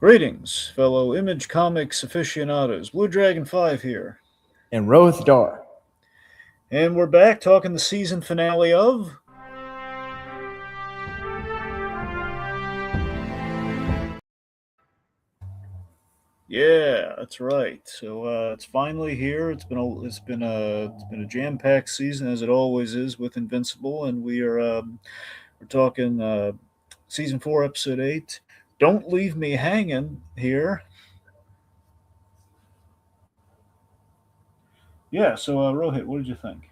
Greetings, fellow Image Comics aficionados. Bluedragonfive here. And Rohith Dhar. And we're back talking the season finale of. Yeah, that's right. So it's finally here. It's been a jam-packed season as it always is with Invincible, and we're talking season 4, episode 8. Don't leave me hanging here. Yeah. So Rohit, what did you think?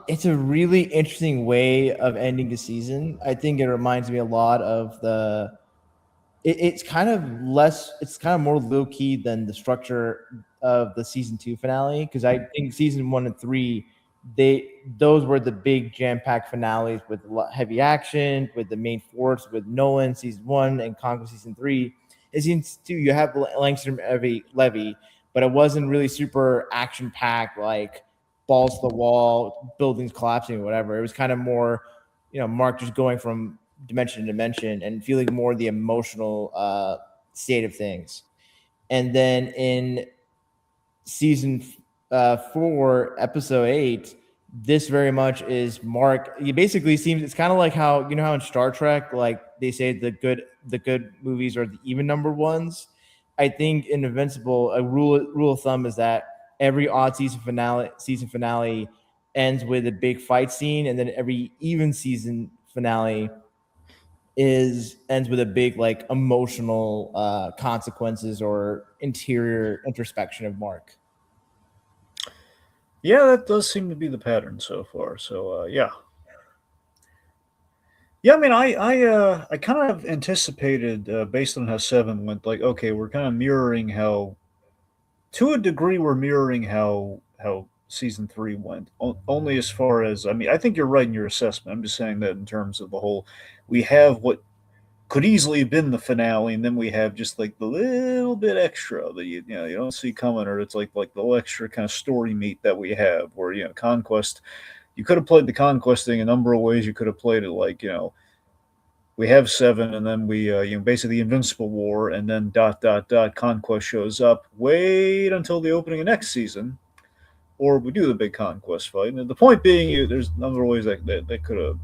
It's a really interesting way of ending the season. I think it reminds me a lot of the. It's kind of less. It's kind of more low key than the structure of the season 2 finale, because I think season 1 and 3, those were the big jam packed finales with heavy action, with the main force, with Nolan season 1 and Conquest season 3. In season 2, you have Langston Levy, but it wasn't really super action packed like balls to the wall, buildings collapsing, or whatever. It was kind of more, Mark just going from dimension to dimension and feeling more the emotional state of things. And then in season 4, episode 8, this very much is Mark. It basically seems it's kind of like how how in Star Trek, like they say the good movies are the even number ones. I think in Invincible, a rule of thumb is that every odd season finale ends with a big fight scene, and then every even season finale ends with a big like emotional consequences or interior introspection of Mark. Yeah, that does seem to be the pattern so far. So yeah. Yeah, I mean, I kind of anticipated based on how 7 went. Like, okay, we're kind of mirroring how, to a degree, we're mirroring how season 3 went. Only as far as, I mean, I think you're right in your assessment. I'm just saying that in terms of the whole, we have what could easily have been the finale, and then we have just like the little bit extra that you don't see coming, or it's like the little extra kind of story meat that we have, where Conquest. You could have played the Conquest thing a number of ways. You could have played it like we have 7, and then we basically the Invincible War, and then dot dot dot Conquest shows up. Wait until the opening of next season, or we do the big Conquest fight. And the point being, there's a number of ways that could have.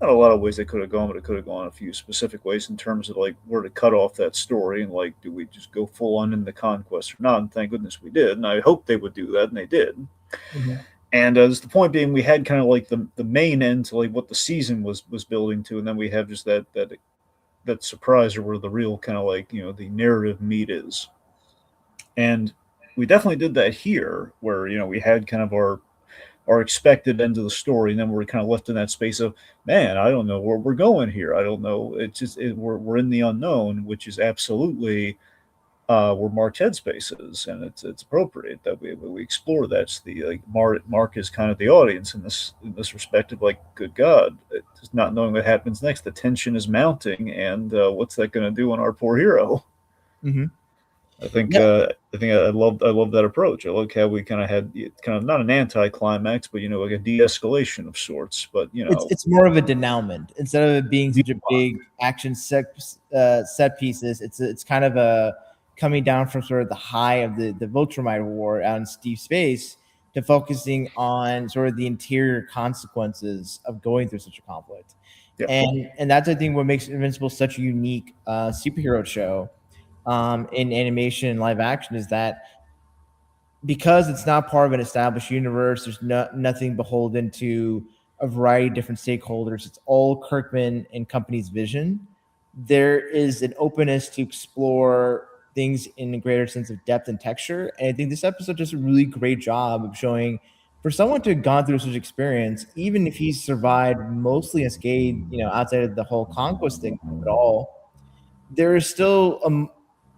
Not a lot of ways they could have gone, but it could have gone a few specific ways in terms of like where to cut off that story, and like, do we just go full on in the Conquest or not? And thank goodness we did, and I hope they would do that, and they did. Mm-hmm. And the point being, we had kind of like the main end to like what the season was building to, and then we have just that surprise, or where the real kind of like the narrative meat is. And we definitely did that here, where we had kind of our expected end of the story, and then we're kind of left in that space of, man, I don't know where we're going here. I don't know. It's just we're in the unknown, which is absolutely where Mark's headspace is, and it's appropriate that we explore that. It's the like Mark is kind of the audience in this respect of like, good God, just not knowing what happens next. The tension is mounting, and what's that going to do on our poor hero? Mm-hmm. I Yeah, think I love that approach. I like how we kind of had kind of not an anti-climax, but like a de-escalation of sorts. But it's more of a denouement instead of it being such a big action set pieces. It's kind of a coming down from sort of the high of the Viltrumite War out in deep space to focusing on sort of the interior consequences of going through such a conflict. yeah, And that's, I think, what makes Invincible such a unique superhero show in animation and live action, is that because it's not part of an established universe, there's nothing beholden to a variety of different stakeholders. It's all Kirkman and company's vision. There is an openness to explore things in a greater sense of depth and texture. And I think this episode does a really great job of showing, for someone to have gone through such experience, even if he's survived mostly unscathed, outside of the whole conquest thing at all, there is still a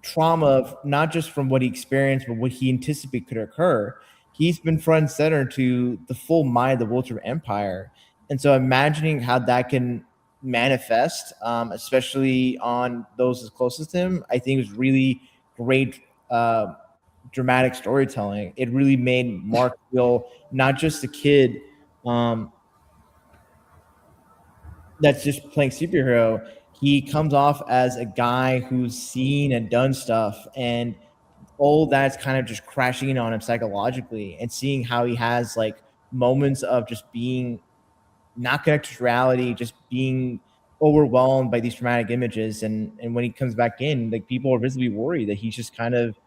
trauma of not just from what he experienced, but what he anticipated could occur. He's been front and center to the full mind of the Wilter Empire. And so imagining how that can manifest, especially on those as closest to him, I think was really great dramatic storytelling. It really made Mark feel not just a kid that's just playing superhero. he comes off as a guy who's seen and done stuff, and all that's kind of just crashing in on him psychologically, and seeing how he has like moments of just being not connected to reality, just being overwhelmed by these traumatic images. And when he comes back in, like people are visibly worried that he's just kind of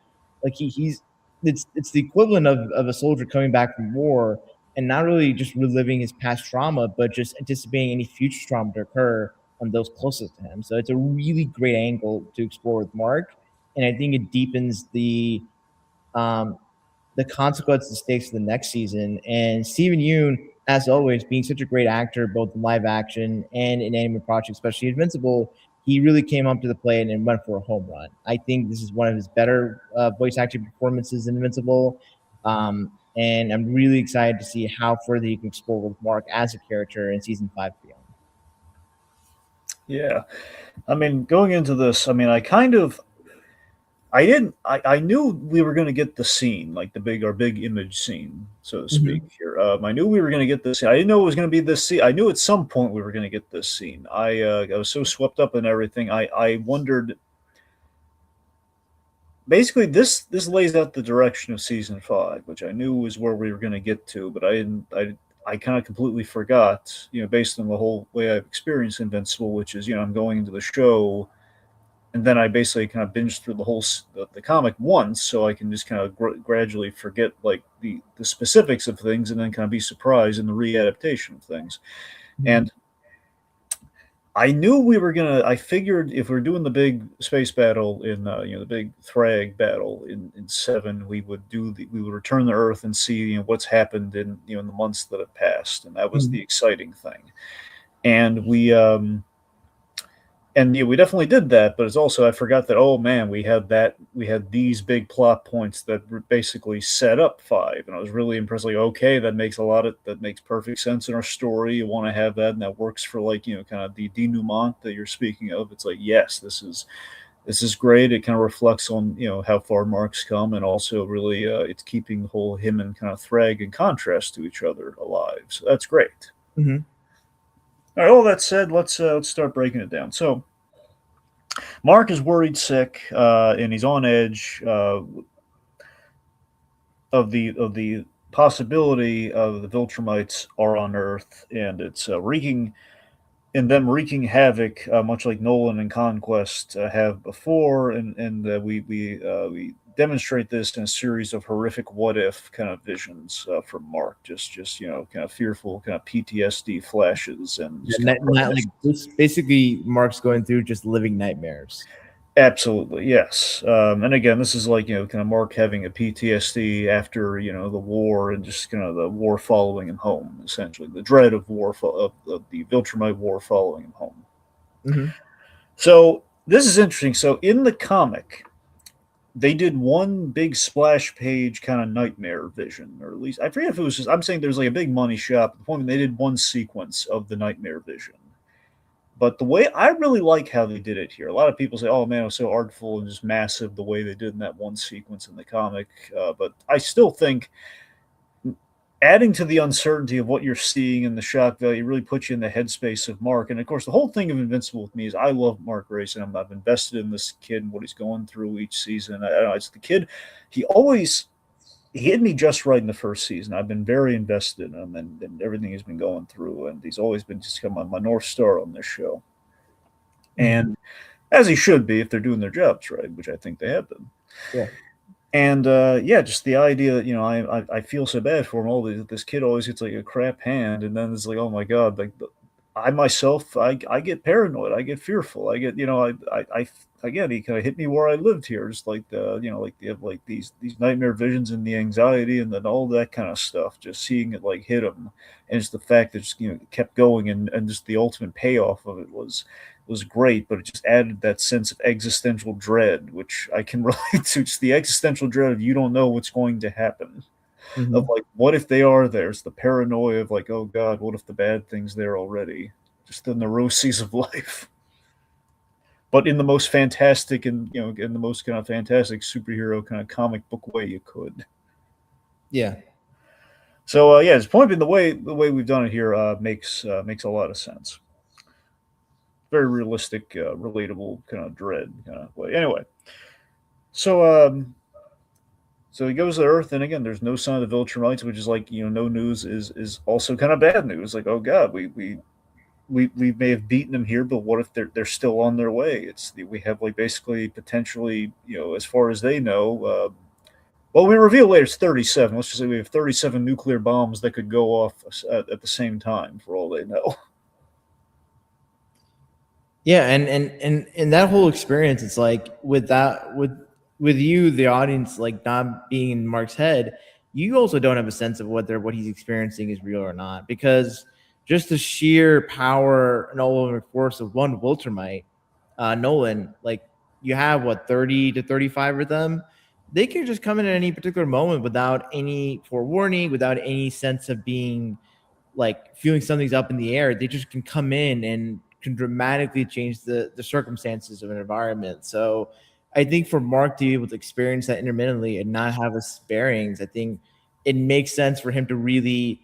like he's it's the equivalent of a soldier coming back from war and not really just reliving his past trauma, but just anticipating any future trauma to occur on those closest to him. So it's a really great angle to explore with Mark, and I think it deepens um, the consequences and stakes of the next season. And Steven Yeun, as always, being such a great actor, both in live action and in animated projects, especially Invincible, he really came up to the plate and went for a home run. I think this is one of his better voice acting performances in Invincible. And I'm really excited to see how further he can explore with Mark as a character in season 5 beyond. Yeah, I mean, going into this, I mean, I didn't. I knew we were going to get the scene, like our big image scene, so to speak. Mm-hmm. Here, I knew we were going to get this scene. I didn't know it was going to be this scene. I knew at some point we were going to get this scene. I was so swept up in everything. I wondered. Basically, this lays out the direction of season 5, which I knew was where we were going to get to, but I didn't. I kind of completely forgot. Based on the whole way I've experienced Invincible, which is I'm going into the show and then I basically kind of binged through the comic once, so I can just kind of gradually forget like the specifics of things, and then kind of be surprised in the readaptation of things. Mm-hmm. And I knew we were gonna. I figured if we're doing the big space battle in the big Thragg battle in 7, we would return to Earth and see what's happened in the months that have passed, and that was Mm-hmm. the exciting thing. And we definitely did that, but it's also I forgot that oh man we had these big plot points that were basically set up 5, and I was really impressed. Like okay, that makes perfect sense in our story. You want to have that, and that works for like kind of the denouement that you're speaking of. It's like yes, this is great. It kind of reflects on how far Mark's come, and also really it's keeping the whole him and kind of Thragg in contrast to each other alive. So that's great. Mm-hmm. All right, all that said, let's start breaking it down. So Mark is worried sick, and he's on edge of the possibility of the Viltrumites are on Earth, and it's wreaking havoc, much like Nolan and Conquest have before, and we demonstrate this in a series of horrific what if kind of visions from Mark, just kind of fearful kind of PTSD flashes and just kind of Like this, basically, Mark's going through just living nightmares. absolutely, yes. And again, this is like kind of Mark having a PTSD after the war and just kind of the war following him home. Essentially, the dread of of the Viltrumite war following him home. Mm-hmm. So this is interesting. So in the comic, they did one big splash page kind of nightmare vision, or at least I forget if it was just. I'm saying there's like a big money shot. At the point they did one sequence of the nightmare vision. But the way I really like how they did it here. A lot of people say, "Oh man, it was so artful and just massive the way they did in that one sequence in the comic." But I still think adding to the uncertainty of what you're seeing and the shock value really puts you in the headspace of Mark. And of course, the whole thing of Invincible with me is I love Mark Grayson. I've invested in this kid and what he's going through each season. I don't know, it's the kid. He always he hit me just right in the first season. I've been very invested in him and everything he's been going through, and he's always been just kind of my North Star on this show. Mm-hmm. And as he should be if they're doing their jobs right, which I think they have been. Yeah. And yeah, just the idea that I feel so bad for him. This kid always gets like a crap hand, and then it's like, oh my god, like I myself, I get paranoid, I get fearful, I get I again, he kind of hit me where I lived here, just like like these nightmare visions and the anxiety and then all that kind of stuff. Just seeing it like hit him, and just the fact that just it kept going, and just the ultimate payoff of it was great, but it just added that sense of existential dread, which I can relate to. Just the existential dread of you don't know what's going to happen. Of Mm-hmm. like, what if they are there? It's the paranoia of like, oh God, what if the bad thing's there already? Just the neuroses of life. But in the most fantastic and in the most kind of fantastic superhero kind of comic book way you could. Yeah. So yeah, it's point being the way we've done it here makes a lot of sense. very realistic, relatable kind of dread kind of way. Anyway, so so he goes to Earth, and again, there's no sign of the Viltrumites, which is like, no news is also kind of bad news. Like, oh god, we may have beaten them here, but what if they're still on their way? We have like basically potentially, as far as they know. Well, we reveal later it's 37. Let's just say we have 37 nuclear bombs that could go off at the same time, for all they know. Yeah, and that whole experience, it's like with you, the audience, like not being in Mark's head, you also don't have a sense of whether what he's experiencing is real or not, because just the sheer power and all force of one Wiltermite, Nolan, like you have what 30 to 35 of them. They can just come in at any particular moment without any forewarning, without any sense of being like feeling something's up in the air. They just can come in and can dramatically change the circumstances of an environment. So I think for Mark to be able to experience that intermittently and not have us bearings, I think it makes sense for him to really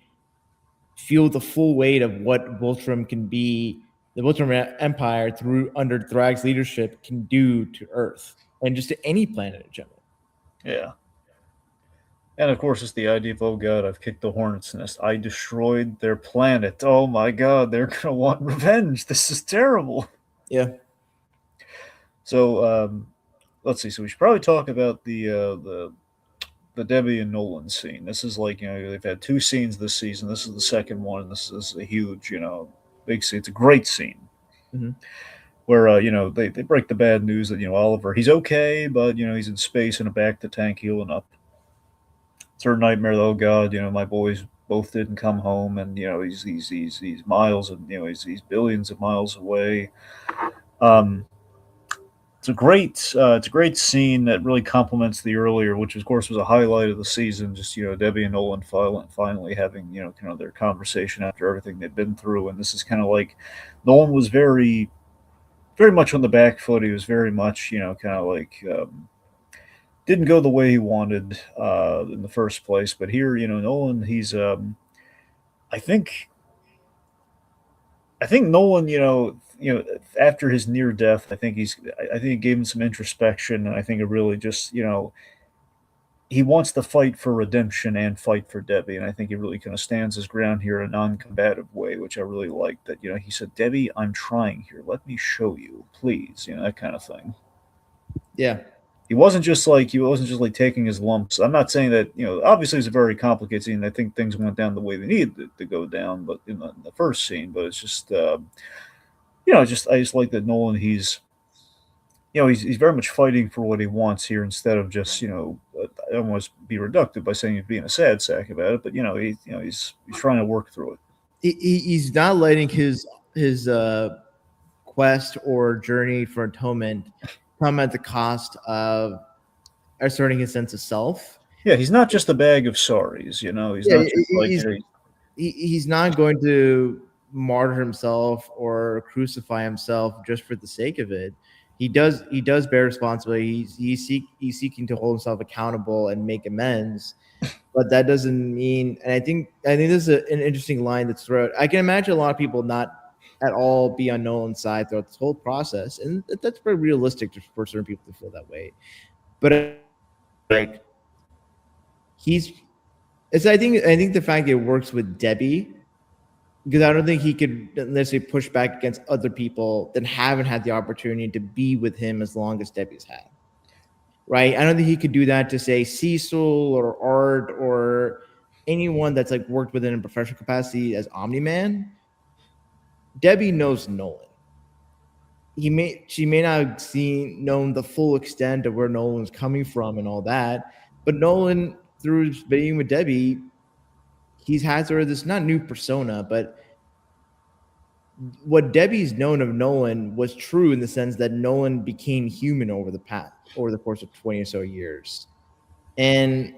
feel the full weight of what Voltrum can be, the Voltrum Empire through under Thragg's leadership can do to Earth and just to any planet in general. Yeah. And of course, it's the idea of, oh god, I've kicked the hornet's nest. I destroyed their planet. Oh my god, they're gonna want revenge. This is terrible. Yeah. So let's see. So we should probably talk about the Debbie and Nolan scene. This is like, they've had two scenes this season. This is the second one. This is a huge, big scene. It's a great scene. Mm-hmm. Where they break the bad news that Oliver, he's okay, but he's in space in a back to tank healing up. Third nightmare, oh god, my boys both didn't come home, and he's miles, and he's billions of miles away. Um, it's a great scene that really complements the earlier, which of course was a highlight of the season. Just Debbie and Nolan finally having kind of their conversation after everything they've been through, and this is kind of like Nolan was very much on the back foot. He was very much kind of like. Didn't go the way he wanted in the first place, but here, Nolan, he's, I think, Nolan, after his near death, I think it gave him some introspection, and I think it really just, he wants to fight for redemption and fight for Debbie, and I think he really kind of stands his ground here in a non-combative way, which I really like. That he said, "Debbie, I'm trying here. Let me show you, please," that kind of thing. Yeah. He wasn't just like taking his lumps. I'm not saying that obviously it's a very complicated scene. I think things went down the way they needed to go down, but in the first scene. But it's just I just like that Nolan. He's very much fighting for what he wants here instead of just I don't want to be reductive by saying he's being a sad sack about it, but he's trying to work through it. He's not letting his quest or journey for atonement come at the cost of asserting his sense of self. Yeah, he's not just a bag of sorries. He's not just like he's not going to martyr himself or crucify himself just for the sake of it. He does bear responsibility. He's seeking to hold himself accountable and make amends. But that doesn't mean, and I think this is an interesting line that's throughout. I can imagine a lot of people not at all be on Nolan's side throughout this whole process, and that's very realistic for certain people to feel that way. But like I think the fact that it works with Debbie, because I don't think he could necessarily push back against other people that haven't had the opportunity to be with him as long as Debbie's had. Right? I don't think he could do that to say Cecil or Art or anyone that's like worked within a professional capacity as Omni-Man. Debbie knows Nolan. She may not have known the full extent of where Nolan's coming from and all that, but Nolan, through being with Debbie, he's had sort of this not new persona, but what Debbie's known of Nolan was true in the sense that Nolan became human over the course of 20 or so years. And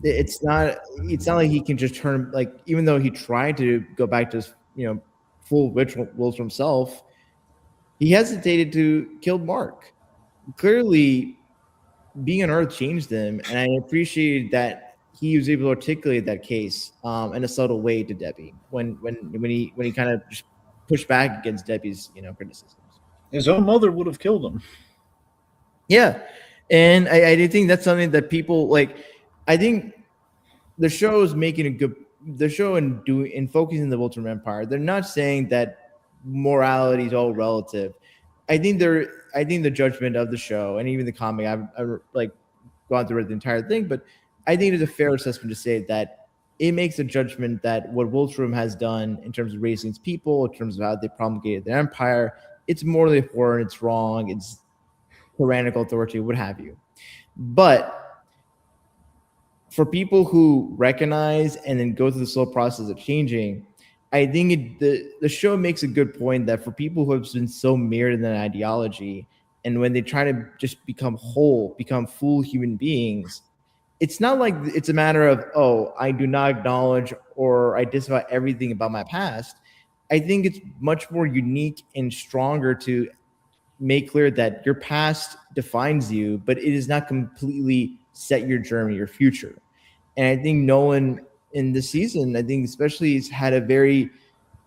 it's not like he can just turn, like, even though he tried to go back to his full rituals for himself, he hesitated to kill Mark. Clearly, being on Earth changed him, and I appreciated that he was able to articulate that case in a subtle way to Debbie when he kind of just push back against Debbie's criticisms. His own mother would have killed him. Yeah, and I do think that's something that people like. I think the show is making a good the show in focusing the Voltron Empire. They're not saying that morality is all relative. I think the judgment of the show and even the comic, I've like gone through the entire thing, but I think it's a fair assessment to say that it makes a judgment that what Voltron has done in terms of raising its people, in terms of how they promulgated their empire, it's morally abhorrent, it's wrong, it's tyrannical authority, what have you. But for people who recognize and then go through the slow process of changing, I think the show makes a good point that for people who have been so mirrored in an ideology, and when they try to just become whole, become full human beings, it's not like it's a matter of, oh, I do not acknowledge or I disavow everything about my past. I think it's much more unique and stronger to make clear that your past defines you, but it is not completely set your journey, your future. And I think Nolan in this season, I think especially, has had a very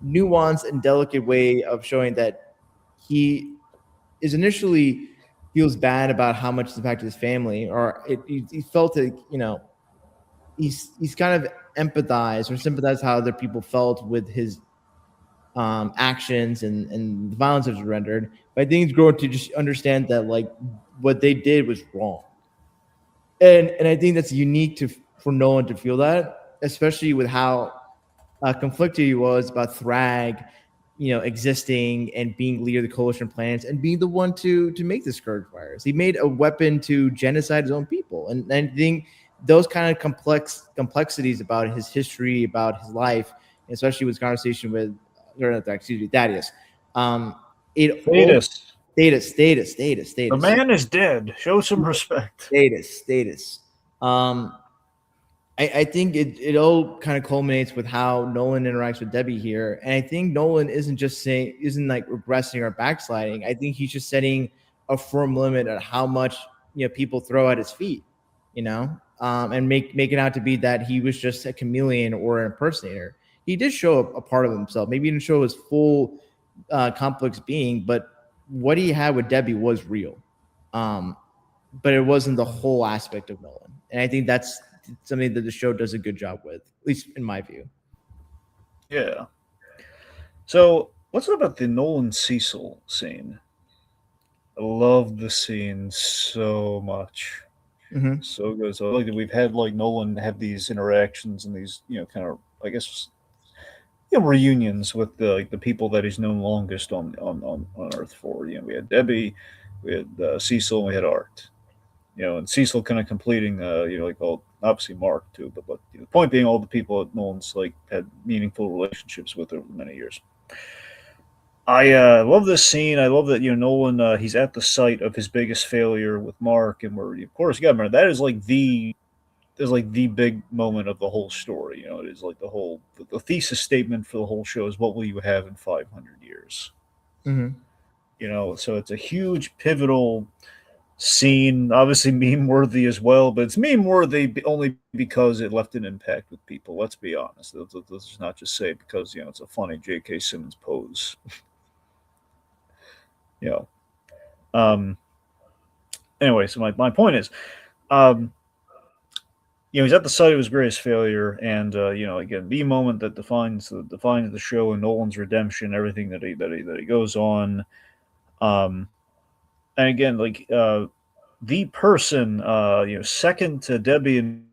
nuanced and delicate way of showing that he is initially feels bad about how much it's impacted his family, or he felt that he's kind of empathized or sympathized how other people felt with his actions and the violence that was rendered. But I think he's grown to just understand that like what they did was wrong, and I think that's unique to for Nolan to feel that, especially with how conflicted he was about Thragg, existing and being leader of the coalition plans and being the one to make the scourge virus. He made a weapon to genocide his own people, and I think those kind of complexities about his history, about his life, especially with his conversation with, Thaddeus. It all Status. The status. man is dead. Show some respect. Status. Um, I think it all kind of culminates with how Nolan interacts with Debbie here. And I think Nolan isn't like regressing or backsliding. I think he's just setting a firm limit at how much people throw at his feet, and make it out to be that he was just a chameleon or an impersonator. He did show a part of himself. Maybe he didn't show his full complex being, but what he had with Debbie was real. But it wasn't the whole aspect of Nolan. And I think that's something that the show does a good job with, at least in my view. Yeah. So let's talk about the Nolan Cecil scene. I love the scene so much. Mm-hmm. So good. So I like that we've had like Nolan have these interactions and these, kind of, I guess, reunions with the people that he's known longest on Earth for. We had Debbie, we had Cecil, and we had Art. And Cecil kind of completing, like all obviously Mark too, but the point being, all the people that Nolan's like had meaningful relationships with over many years. I love this scene. I love that Nolan he's at the site of his biggest failure with Mark, and where of course you got to remember that is like the big moment of the whole story. It is like the thesis statement for the whole show is, what will you have in 500 years? Mm-hmm. So it's a huge pivotal scene, obviously meme worthy as well, but it's meme worthy only because it left an impact with people. Let's be honest. Let's not just say it because it's a funny J.K. Simmons pose. you know. Um. Anyway, so my point is, um, he's at the site of his greatest failure, and again, the moment that defines the show and Nolan's redemption, everything that he goes on. And again, like the person, second to Debbie and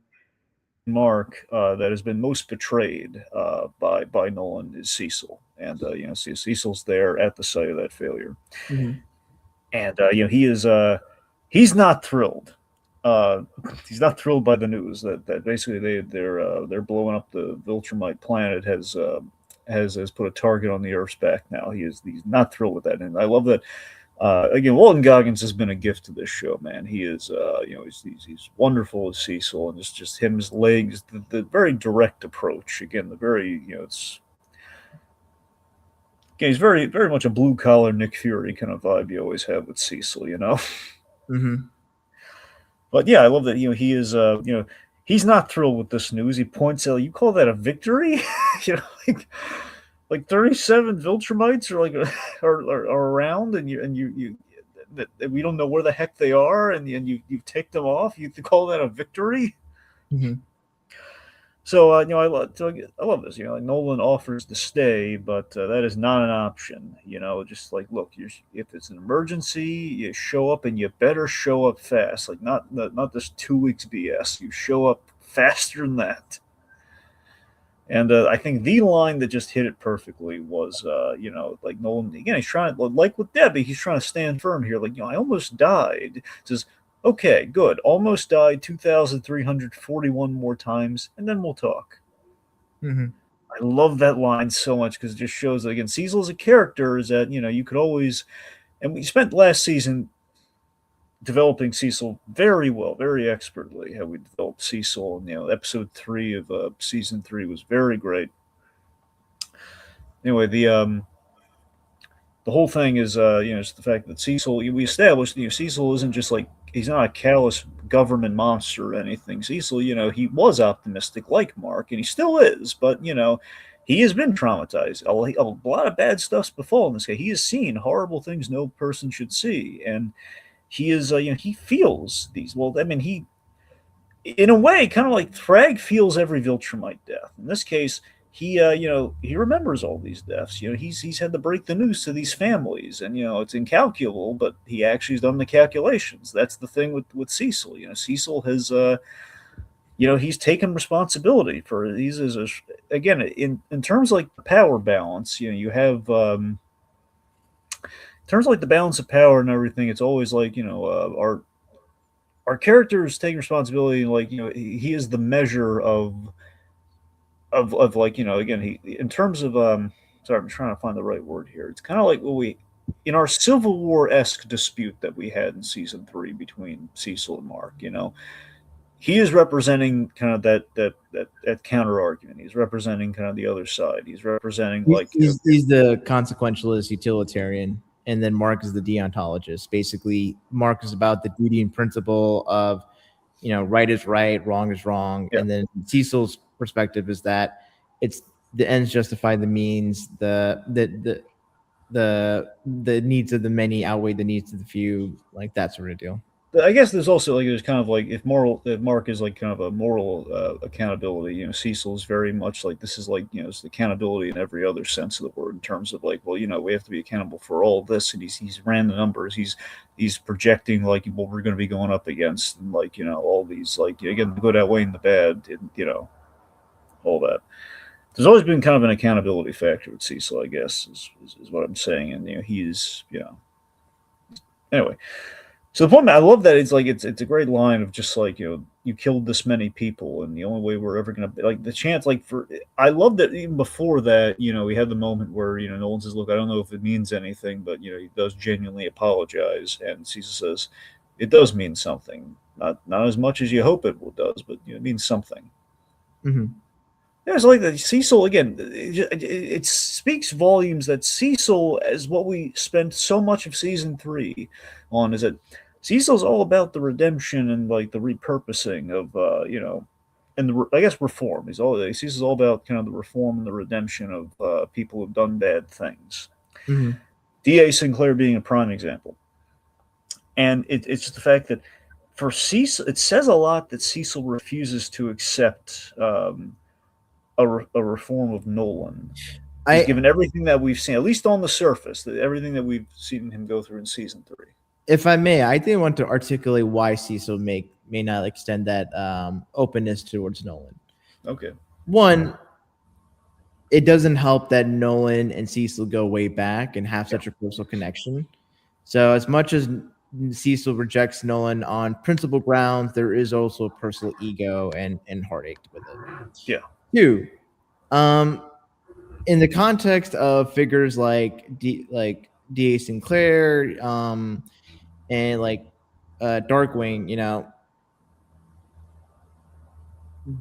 Mark, that has been most betrayed by Nolan is Cecil, and Cecil's there at the site of that failure, Mm-hmm. and he's not thrilled. Uh, he's not thrilled by the news that basically they're blowing up the Viltrumite planet has put a target on the Earth's back now. He's not thrilled with that, and I love that. Again, Walton Goggins has been a gift to this show, man. He is, he's wonderful as Cecil, and just him, his legs, the very direct approach. Again, the very, he's very, very much a blue collar Nick Fury kind of vibe you always have with Cecil, Mm-hmm. But yeah, I love that. He is, he's not thrilled with this news. He points out, "You call that a victory?" you know, like, like 37 Viltrumites are like are around, and you that we don't know where the heck they are, and you take them off. You call that a victory? Mm-hmm. So I love this. Like Nolan offers to stay, but that is not an option. Just like look, if it's an emergency, you show up, and you better show up fast. Like not this 2 weeks BS. You show up faster than that. And I think the line that just hit it perfectly was, like Nolan again. He's trying, like with Debbie, he's trying to stand firm here. Like, I almost died. He says, okay, good, almost died 2,341 more times, and then we'll talk. Mm-hmm. I love that line so much because it just shows that again, Cecil as a character is that you could always, and we spent last season developing Cecil very well, very expertly. How we developed Cecil, and episode 3 of season 3 was very great. Anyway, the whole thing is just the fact that Cecil, we established, Cecil isn't just like, he's not a callous government monster or anything. Cecil, he was optimistic like Mark, and he still is, but he has been traumatized. A lot of bad stuff's befallen this guy. He has seen horrible things no person should see, and he is he feels these. Well, I mean, he, in a way, kind of like Thragg feels every Viltrumite death. In this case, he remembers all these deaths. He's had to break the news to these families, and it's incalculable, but he actually has done the calculations. That's the thing with Cecil. Cecil has he's taken responsibility for these. Again, in terms like the power balance, you have in terms of like the balance of power and everything. It's always like our characters take responsibility, like he is the measure of like again, he, in terms of sorry, I'm trying to find the right word here. It's kind of like what we, in our Civil War-esque dispute that we had in season 3 between Cecil and Mark. He is representing kind of that counter argument. He's representing kind of the other side. He's representing like He's the consequentialist utilitarian, and then Mark is the deontologist. Basically, Mark is about the duty and principle of, right is right, wrong is wrong, yeah. And then Cecil's perspective is that it's the ends justify the means. The needs of the many outweigh the needs of the few, like that sort of deal. I guess there's kind of like, if Mark is like kind of a moral accountability, Cecil is very much like, this is like it's the accountability in every other sense of the word, in terms of like, well, we have to be accountable for all this, and he's ran the numbers, he's projecting like what we're going to be going up against, and like all these, like, again, the good outweighing the bad, and all that. There's always been kind of an accountability factor with Cecil, I guess, is what I'm saying, and he's anyway. So the point, I love that it's like it's a great line of just like you killed this many people, and the only way we're ever gonna, like, the chance, like, for, I love that even before that we had the moment where Nolan says, look, I don't know if it means anything, but he does genuinely apologize, and Cecil says it does mean something, not as much as you hope it does, but it means something. Mm-hmm. Yeah, it's like that. Cecil, again, it speaks volumes that Cecil, as what we spent so much of season 3 on, is that Cecil's all about the redemption and like the repurposing of and I guess reform. Cecil's all about kind of the reform and the redemption of people who've done bad things. Mm-hmm. D.A. Sinclair being a prime example, and it's just the fact that for Cecil, it says a lot that Cecil refuses to accept. A reform of Nolan. He's given everything that we've seen, at least on the surface, everything that we've seen him go through in season 3. If I may, I did want to articulate why Cecil may not extend that openness towards Nolan. Okay. One, it doesn't help that Nolan and Cecil go way back and have such a personal connection. So as much as Cecil rejects Nolan on principle grounds, there is also a personal ego and heartache with it. Yeah. 2, in the context of figures like D.A. Sinclair, and like Darkwing,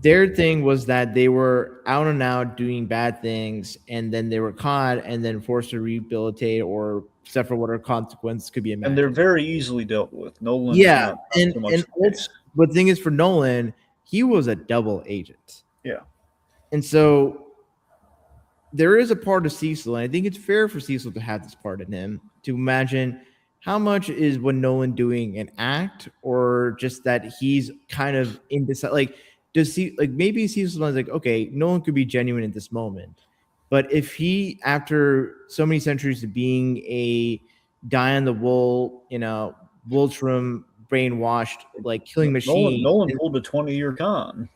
their thing was that they were out and out doing bad things, and then they were caught and then forced to rehabilitate or suffer whatever consequence could be imagined. And they're very easily dealt with. Nolan's not so much but the thing is, for Nolan, he was a double agent. Yeah. And so there is a part of Cecil, and I think it's fair for Cecil to have this part in him to imagine how much is what Nolan doing an act, or just that he's kind of indecisive. Like, does he like maybe Cecil's like, okay, Nolan could be genuine in this moment, but if he, after so many centuries of being a die on the wool, Woltram brainwashed, like killing Nolan machine, Nolan pulled a 20-year con.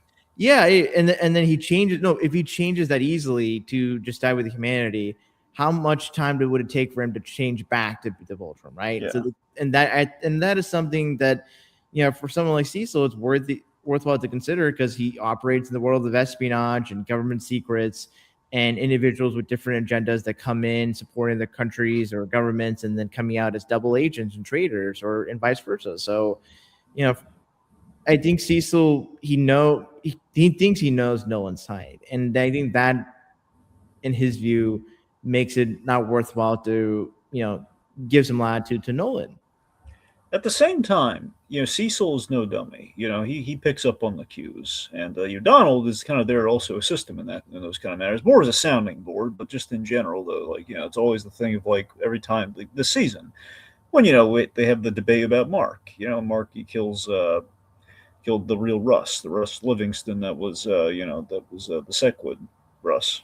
yeah, and then he changes. No, if he changes that easily to just die with humanity, how much time would it take for him to change back to the Voltron, right? Yeah. And that is something that, for someone like Cecil, it's worthwhile to consider, because he operates in the world of espionage and government secrets, and individuals with different agendas that come in supporting their countries or governments, and then coming out as double agents and traitors, or and vice versa. So, you know, I think Cecil, he thinks he knows Nolan's side, and I think that, in his view, makes it not worthwhile to give some latitude to Nolan. At the same time, Cecil is no dummy. He picks up on the cues, and Donald is kind of there also assist him in those kind of matters, more as a sounding board, but just in general though, like it's always the thing of like every time like, this season when they have the debate about Mark. Mark he killed the real Russ, the Russ Livingston that was the Sequid Russ.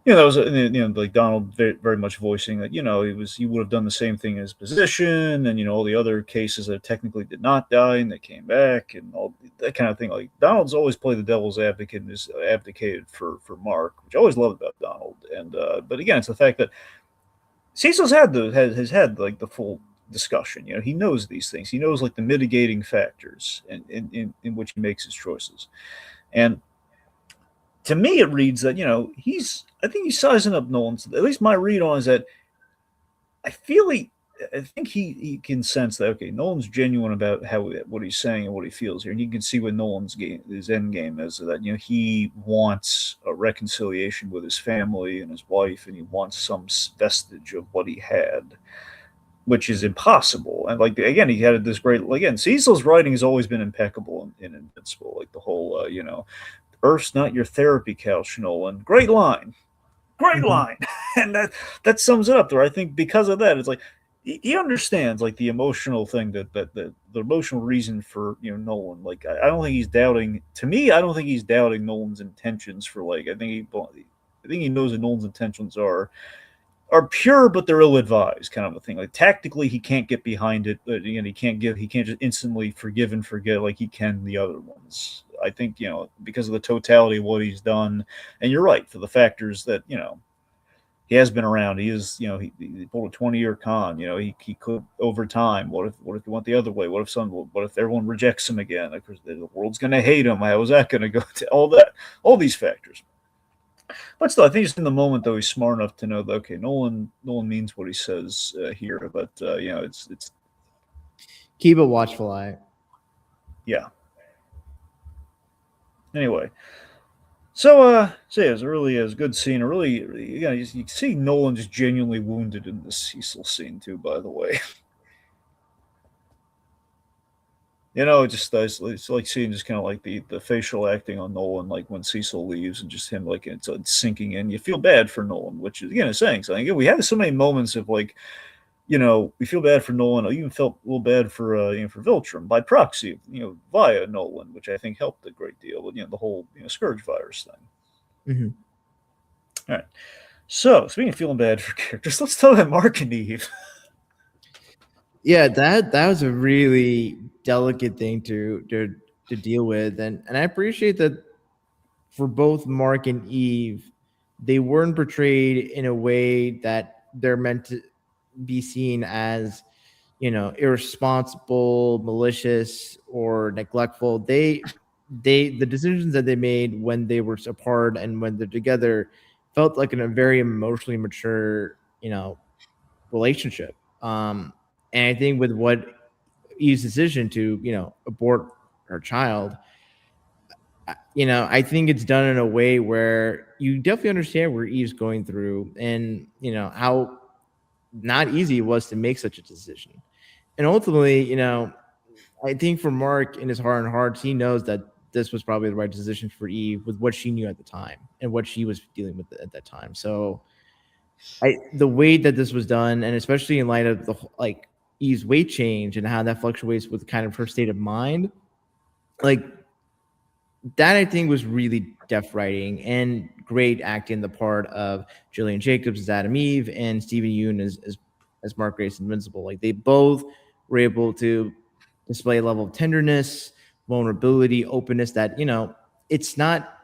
That was like Donald very, very much voicing that he would have done the same thing in his position, and all the other cases that technically did not die and they came back and all that kind of thing. Like Donald's always played the devil's advocate and has advocated for Mark, which I always loved about Donald. And but again, it's the fact that Cecil's has had like the full discussion. He knows these things. He knows like the mitigating factors in which he makes his choices. And to me, it reads that I think he's sizing up Nolan's. At least my read on is that I think he can sense that okay, Nolan's genuine about what he's saying and what he feels here, and you can see what his end game is, that he wants a reconciliation with his family and his wife, and he wants some vestige of what he had, which is impossible. And like again, he had this great again. Cecil's writing has always been impeccable in Invincible, like the whole Earth's not your therapy couch, Nolan. Great line. Great Mm-hmm. line. And that sums it up there. I think because of that, it's like he understands like the emotional thing that the emotional reason for Nolan. Like I don't think he's doubting. To me, I don't think he's doubting Nolan's intentions for like. I think he knows what Nolan's intentions are pure, but they're ill-advised, kind of a thing. Like tactically, he can't get behind it. But again, he can't just instantly forgive and forget like he can the other ones. I think because of the totality of what he's done, and you're right for the factors that he has been around. He is he pulled a 20-year con. He could over time. What if he went the other way? What if everyone rejects him again? Of course, the world's going to hate him. How is that going to go? To all these factors. But still, I think just in the moment, though, he's smart enough to know that okay, Nolan means what he says here. But it's Keep a watchful eye. yeah. Anyway, so yeah, it really is a good scene. A really, you see Nolan just genuinely wounded in this Cecil scene too. By the way, it's like seeing just kind of like the facial acting on Nolan, like when Cecil leaves and just him like it's sinking in. You feel bad for Nolan, which is again is saying something. Again, we have so many moments of like, we feel bad for Nolan. I even felt a little bad for for Viltrum by proxy, via Nolan, which I think helped a great deal with the whole Scourge virus thing. Mm-hmm. All right. So speaking of feeling bad for characters, let's talk about Mark and Eve. Yeah, that was a really delicate thing to deal with, and I appreciate that for both Mark and Eve, they weren't portrayed in a way that they're meant to be seen as, irresponsible, malicious, or neglectful. The decisions that they made when they were apart and when they're together felt like in a very emotionally mature, relationship. And I think with what Eve's decision to, abort her child, I think it's done in a way where you definitely understand where Eve's going through, and how not easy it was to make such a decision. And ultimately, I think for Mark, in his heart and hearts, he knows that this was probably the right decision for Eve with what she knew at the time. and what she was dealing with at that time. So the way that this was done, and especially in light of the like Eve's weight change and how that fluctuates with kind of her state of mind, like that I think was really deft writing and great acting the part of Gillian Jacobs as Adam Eve and Stephen Yeun as Mark Grace Invincible. Like they both were able to display a level of tenderness, vulnerability, openness that, it's not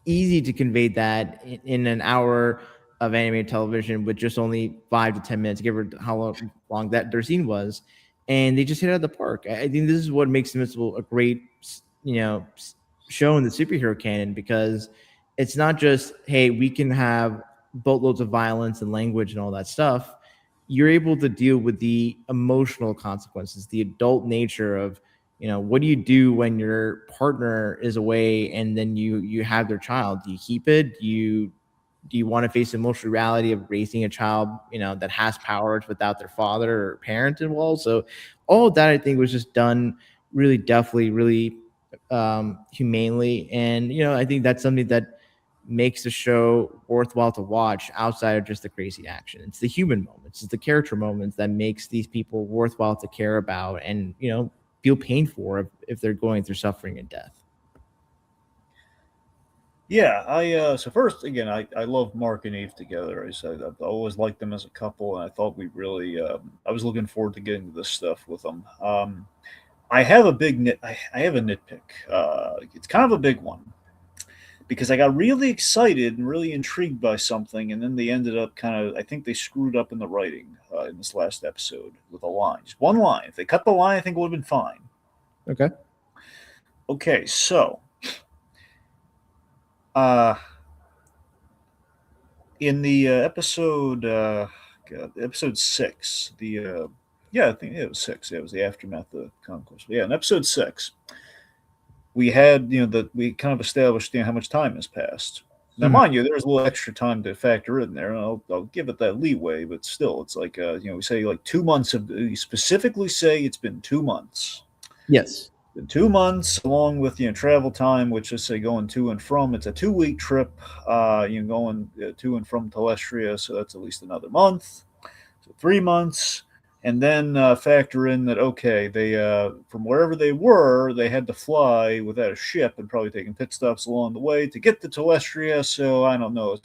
easy to convey that in an hour of animated television with just only 5 to 10 minutes, give or how long that their scene was, and they just hit it out of the park. I think this is what makes Invincible a great, show in the superhero canon, because it's not just, hey, we can have boatloads of violence and language and all that stuff. You're able to deal with the emotional consequences, the adult nature of, what do you do when your partner is away and then you have their child? Do you keep it? Do you want to face the emotional reality of raising a child, that has powers without their father or parent involved? So all of that I think was just done really deftly, really humanely. And I think that's something that makes the show worthwhile to watch outside of just the crazy action. It's the human moments, it's the character moments that makes these people worthwhile to care about and feel pain for if they're going through suffering and death. Yeah, I so first again, I love Mark and Eve together. I said I've always liked them as a couple, and I thought we really I was looking forward to getting to this stuff with them. I have a I have a nitpick. It's kind of a big one because I got really excited and really intrigued by something, and then they ended up kind of. I think they screwed up in the writing in this last episode with a line, just one line. If they cut the line, I think it would have been fine. Okay. Okay, so uh, in the episode 6, yeah, I think it was 6. Yeah, it was the aftermath of the conquest. But yeah, in episode 6, we had that we kind of established how much time has passed. Now, Mhm. mind you, there's a little extra time to factor in there, and I'll give it that leeway. But still, it's like we say like 2 months of. We specifically say it's been 2 months. Yes. In 2 months, along with travel time, which is say going to and from. It's a 2 week trip. Going to and from Telestria, so that's at least another month. So 3 months, and then factor in that okay, they from wherever they were, they had to fly without a ship and probably taking pit stops along the way to get to Telestria. So I don't know.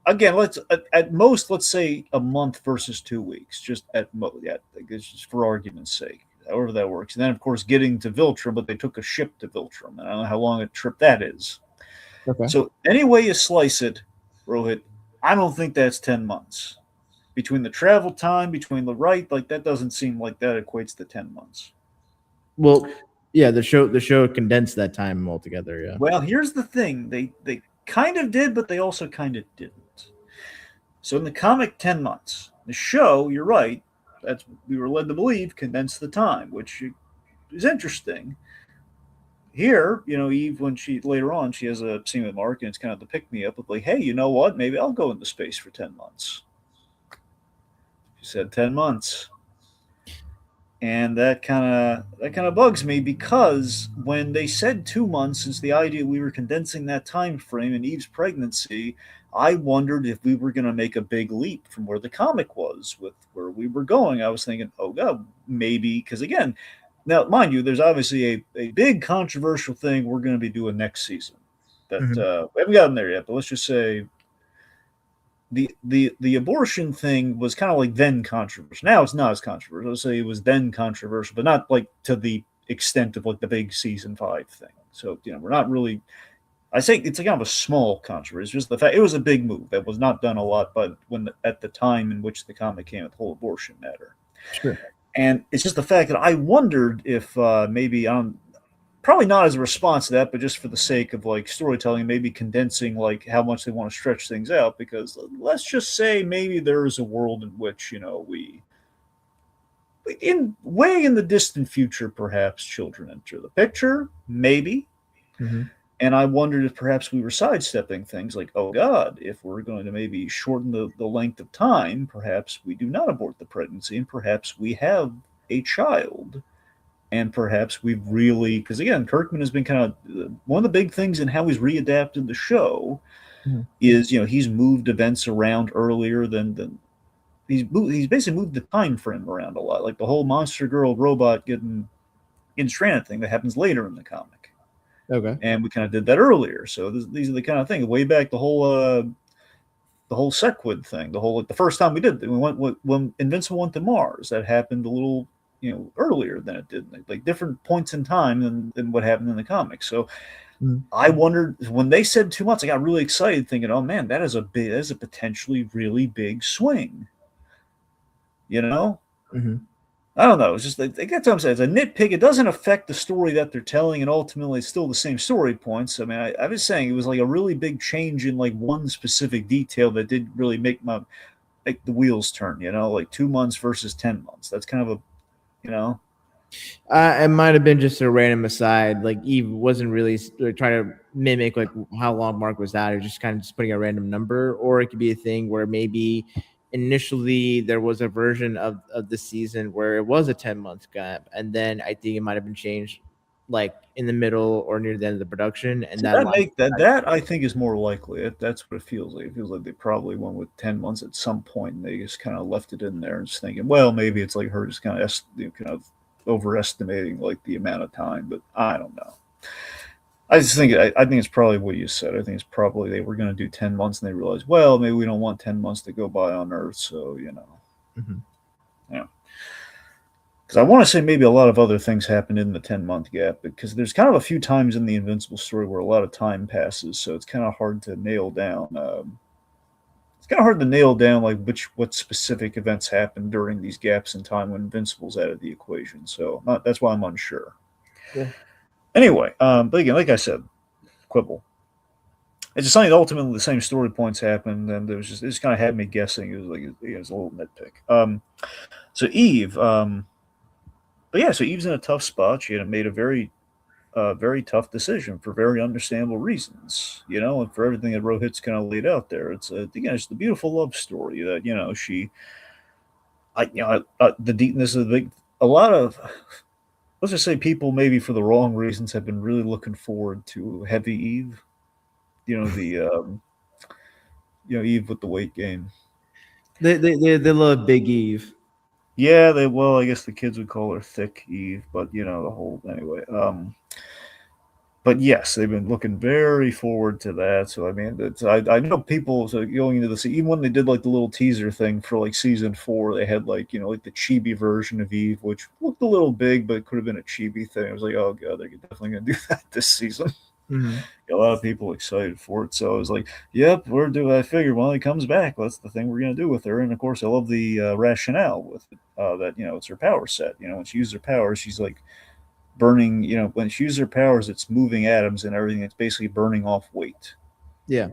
Again, let's at most let's say a month versus 2 weeks, just at most. Yeah, just for argument's sake however that works. And then, of course, getting to Viltrum, but they took a ship to Viltrum. And I don't know how long a trip that is. Okay. So, any way you slice it, Rohit, I don't think that's 10 months. Between the travel time, between the right, like that doesn't seem like that equates to 10 months. Well, yeah, the show condensed that time altogether. Yeah. Well, here's the thing they kind of did, but they also kind of didn't. So, in the comic, 10 months. The show, you're right, that's we were led to believe condensed the time, which is interesting. Here, Eve, when she later on, she has a scene with Mark, and it's kind of the pick me up of like, hey, you know what? Maybe I'll go into space for 10 months. She said 10 months, and that kind of bugs me because when they said 2 months, since the idea we were condensing that time frame in Eve's pregnancy, I wondered if we were going to make a big leap from where the comic was with where we were going. I was thinking, oh god, maybe because again, now mind you, there's obviously a big controversial thing we're going to be doing next season that Mhm. we haven't gotten there yet, but let's just say the abortion thing was kind of like then controversial. Now it's not as controversial. Let's say it was then controversial, but not like to the extent of like the big season 5 thing. So we're not really. I say it's kind of a small controversy. It's just the fact it was a big move that was not done a lot, but at the time in which the comic came with the whole abortion matter, Sure. and it's just the fact that I wondered if maybe probably not as a response to that, but just for the sake of like storytelling, maybe condensing like how much they want to stretch things out. Because let's just say maybe there is a world in which we in way in the distant future, perhaps children enter the picture, maybe. Mhm. And I wondered if perhaps we were sidestepping things like, oh God, if we're going to maybe shorten the length of time, perhaps we do not abort the pregnancy and perhaps we have a child and perhaps we've really, because again, Kirkman has been kind of one of the big things in how he's readapted the show Mhm. is he's moved events around earlier than he's basically moved the time frame around a lot, like the whole monster girl robot getting stranded thing that happens later in the comic, Okay. and we kind of did that earlier. So these are the kind of things way back the whole Sequid thing, the whole like the first time we did it, we went when Invincible went to Mars. That happened a little earlier than it did, like different points in time than what happened in the comics. So Mhm. I wondered when they said 2 months, I got really excited, thinking, "Oh man, that is a potentially really big swing." You know, Mhm. I don't know. It's just like that's what I'm saying. It's a nitpick. It doesn't affect the story that they're telling, and ultimately, it's still the same story points. I mean, I was saying it was like a really big change in like one specific detail that did really make the wheels turn. Like 2 months versus 10 months. That's kind of a you know. It might have been just a random aside. Like Eve wasn't really trying to mimic like how long Mark was out, or just kind of just putting a random number. Or it could be a thing where maybe initially there was a version of the season where it was a 10 month gap, and then I think it might have been changed like in the middle or near the end of the production, and So that that line. make that I think is more likely. That's what it feels like. It feels like they probably went with 10 months at some point, and they just kind of left it in there and just thinking, well, maybe it's like her just kind of overestimating like the amount of time. But I don't know. I think it's probably what you said. I think it's probably they were going to do 10 months, and they realized, well, maybe we don't want 10 months to go by on Earth, so Mhm. yeah. Because I want to say maybe a lot of other things happened in the 10-month gap because there's kind of a few times in the Invincible story where a lot of time passes, so it's kind of hard to nail down. It's kind of hard to nail down like what specific events happened during these gaps in time when Invincible's out of the equation. So that's why I'm unsure. Yeah. Anyway, but again, like I said, quibble. It's just something that ultimately the same story points happened, and it just kind of had me guessing. It was like it was a little nitpick. So Eve, but yeah, so Eve's in a tough spot. She had made a very tough decision for very understandable reasons, and for everything that Rohit's kind of laid out there. Again, it's the beautiful love story that she, the deepness of the big, a lot of, let's just say people maybe for the wrong reasons have been really looking forward to Heavy Eve, the Eve with the weight gain. They love Big Eve. Yeah, well, I guess the kids would call her Thick Eve, but the whole anyway. But yes, they've been looking very forward to that. So I mean, I know people so going into this even when they did like the little teaser thing for like season 4, they had like like the chibi version of Eve, which looked a little big, but it could have been a chibi thing. I was like, oh god, they're definitely gonna do that this season. Mhm. A lot of people excited for it, so I was like, yep, we're doing. I figured when he comes back, that's the thing we're gonna do with her. And of course, I love the rationale with it, that it's her power set. When she uses her powers, she's like burning, when she uses her powers, it's moving atoms and everything. It's basically burning off weight. Yeah.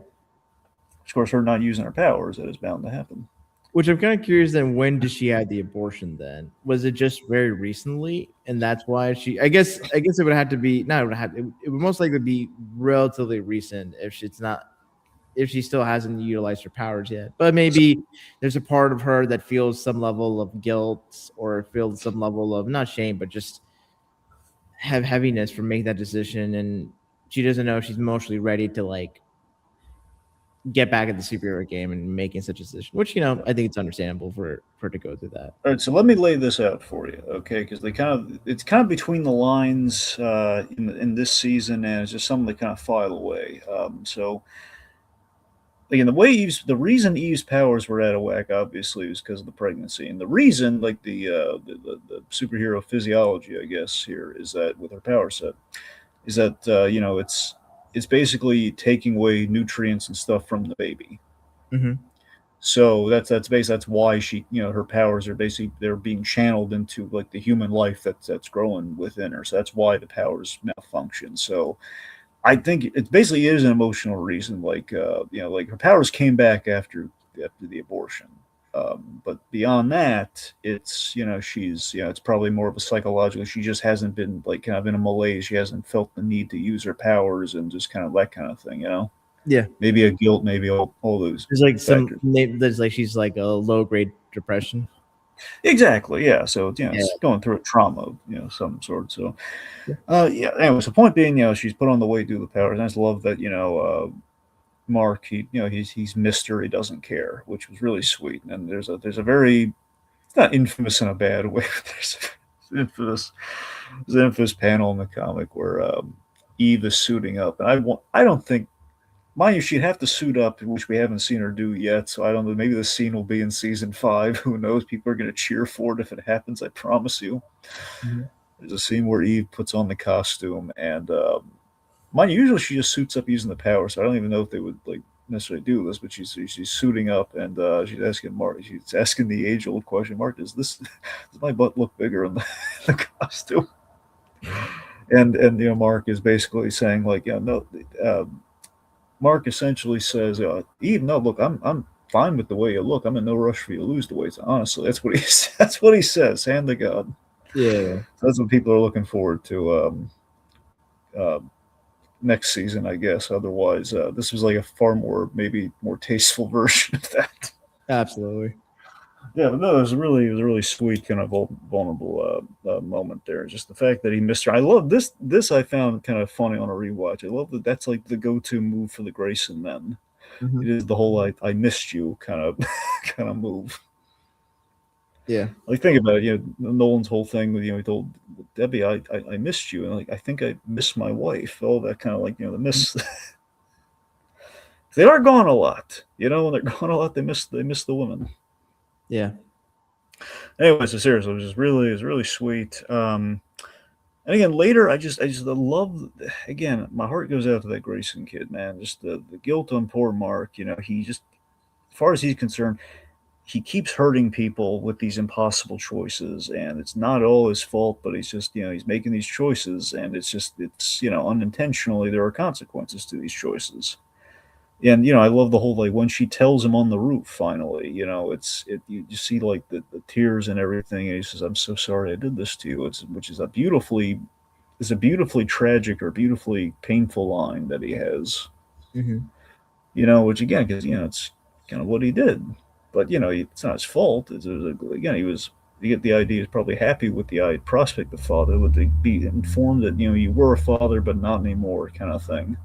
Of course, her not using her powers, that is bound to happen. Which I'm kind of curious then when did she have the abortion then? Was it just very recently? And that's why I guess it would have to be not it would have it would most likely be relatively recent if she still hasn't utilized her powers yet. But So, maybe there's a part of her that feels some level of guilt or feels some level of not shame, but just have heaviness for making that decision and she doesn't know if she's emotionally ready to like get back in the superhero game and making such a decision, which I think it's understandable for her to go through that. all right, so let me lay this out for you, okay? Because it's kind of between the lines in this season, and it's just something they kind of file away. So again, the reason Eve's powers were out of whack, obviously, was because of the pregnancy, and the reason, like the superhero physiology, I guess here is that with her power set, is that it's basically taking away nutrients and stuff from the baby. Mm-hmm. So that's why she her powers are basically they're being channeled into like the human life that's growing within her. So that's why the powers malfunction. So I think it basically is an emotional reason. Like like her powers came back after the abortion. But beyond that, it's she's it's probably more of a psychological. She just hasn't been like kind of in a malaise. She hasn't felt the need to use her powers and just kind of that kind of thing. Yeah. Maybe a guilt, maybe all those There's like factors. there's like she's like a low grade depression. Exactly. Yeah. So Yeah. it's going through a trauma, some sort. So, Yeah. yeah. Anyways, the point being, she's put on the weight due to the powers. And I just love that, Mark, he's Mister. He doesn't care, which was really sweet. And there's a very, it's not infamous in a bad way, but there's an infamous panel in the comic where Eve is suiting up, and I don't think, mind you, she'd have to suit up, which we haven't seen her do yet. So I don't know. Maybe the scene will be in season 5. Who knows? People are going to cheer for it if it happens. I promise you. Mhm. There's a scene where Eve puts on the costume, and mind you, usually she just suits up using the power. So I don't even know if they would like necessarily do this, but she's suiting up, and she's asking Mark. She's asking the age old question: Mark, does my butt look bigger in the costume? And Mark is basically saying like, yeah, no. Mark essentially says, Eve, no, look, I'm fine with the way you look. I'm in no rush for you to lose the weight. Honestly, that's what he says. Hand to God. Yeah. So that's what people are looking forward to uh, next season, I guess. Otherwise, this was like a far more maybe more tasteful version of that. Absolutely. Yeah, but no, it was a really sweet kind of vulnerable moment there. Just the fact that he missed her. I love this. This I found kind of funny on a rewatch. I love that that's like the go-to move for the Grayson men. It Mhm. is the whole I missed you kind of kind of move. Yeah. Like think about it, Nolan's whole thing with he told Debbie, I missed you, and like I think I missed my wife. All that kind of like the miss. They are gone a lot, when they're gone a lot. They miss the women. Yeah. Anyways, so seriously, it was really sweet. And again, later, I just love. Again, my heart goes out to that Grayson kid, man. Just the guilt on poor Mark. He just, as far as he's concerned, he keeps hurting people with these impossible choices, and it's not all his fault, but he's just he's making these choices, and it's unintentionally there are consequences to these choices. And I love the whole like when she tells him on the roof finally, you see like the tears and everything, and he says, I'm so sorry I did this to you. Which is a beautifully tragic or beautifully painful line that he has. Mhm. Which again, because it's kind of what he did, but it's not his fault. Again, you get the idea he's probably happy with the prospect of father, would they be informed that you were a father but not anymore, kind of thing.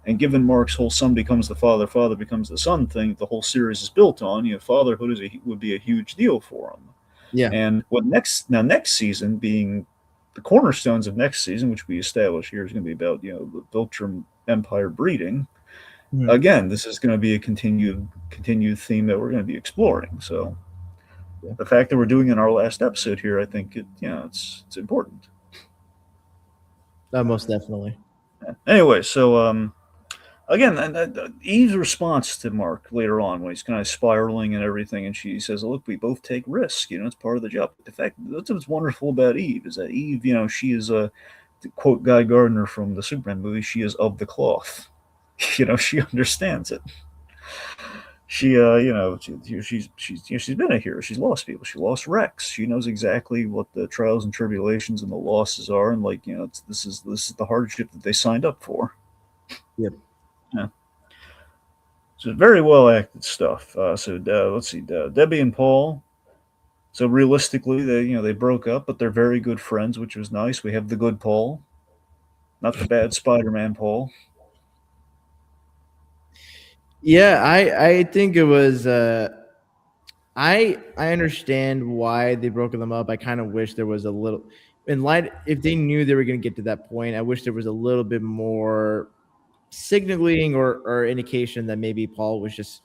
And given Mark's whole son becomes the father, father becomes the son thing, the whole series is built on. Fatherhood would be a huge deal for him. Yeah. And what next season being the cornerstones of next season, which we establish here, is going to be about the Viltrum Empire breeding. Mhm. Again, this is going to be a continued theme that we're going to be exploring. So Yeah. the fact that we're doing it in our last episode here, I think it's important. Most definitely. Anyway, so again, Eve's response to Mark later on when he's kind of spiraling and everything, and she says, "Look, we both take risks. It's part of the job." The fact that's what's wonderful about Eve is that Eve, she is a to quote Guy Gardner from the Superman movie, she is of the cloth. She understands it. She she's been a hero. She's lost people. She lost Rex. She knows exactly what the trials and tribulations and the losses are, and like this is the hardship that they signed up for. Yep. Yeah. So very well acted stuff. Let's see, Debbie and Paul. So realistically, they broke up, but they're very good friends, which was nice. We have the good Paul, not the bad Spider-Man Paul. Yeah, I think it was I understand why they broke them up. I kind of wish there was a little in light if they knew they were going to get to that point. I wish there was a little bit more signaling or indication that maybe Paul was just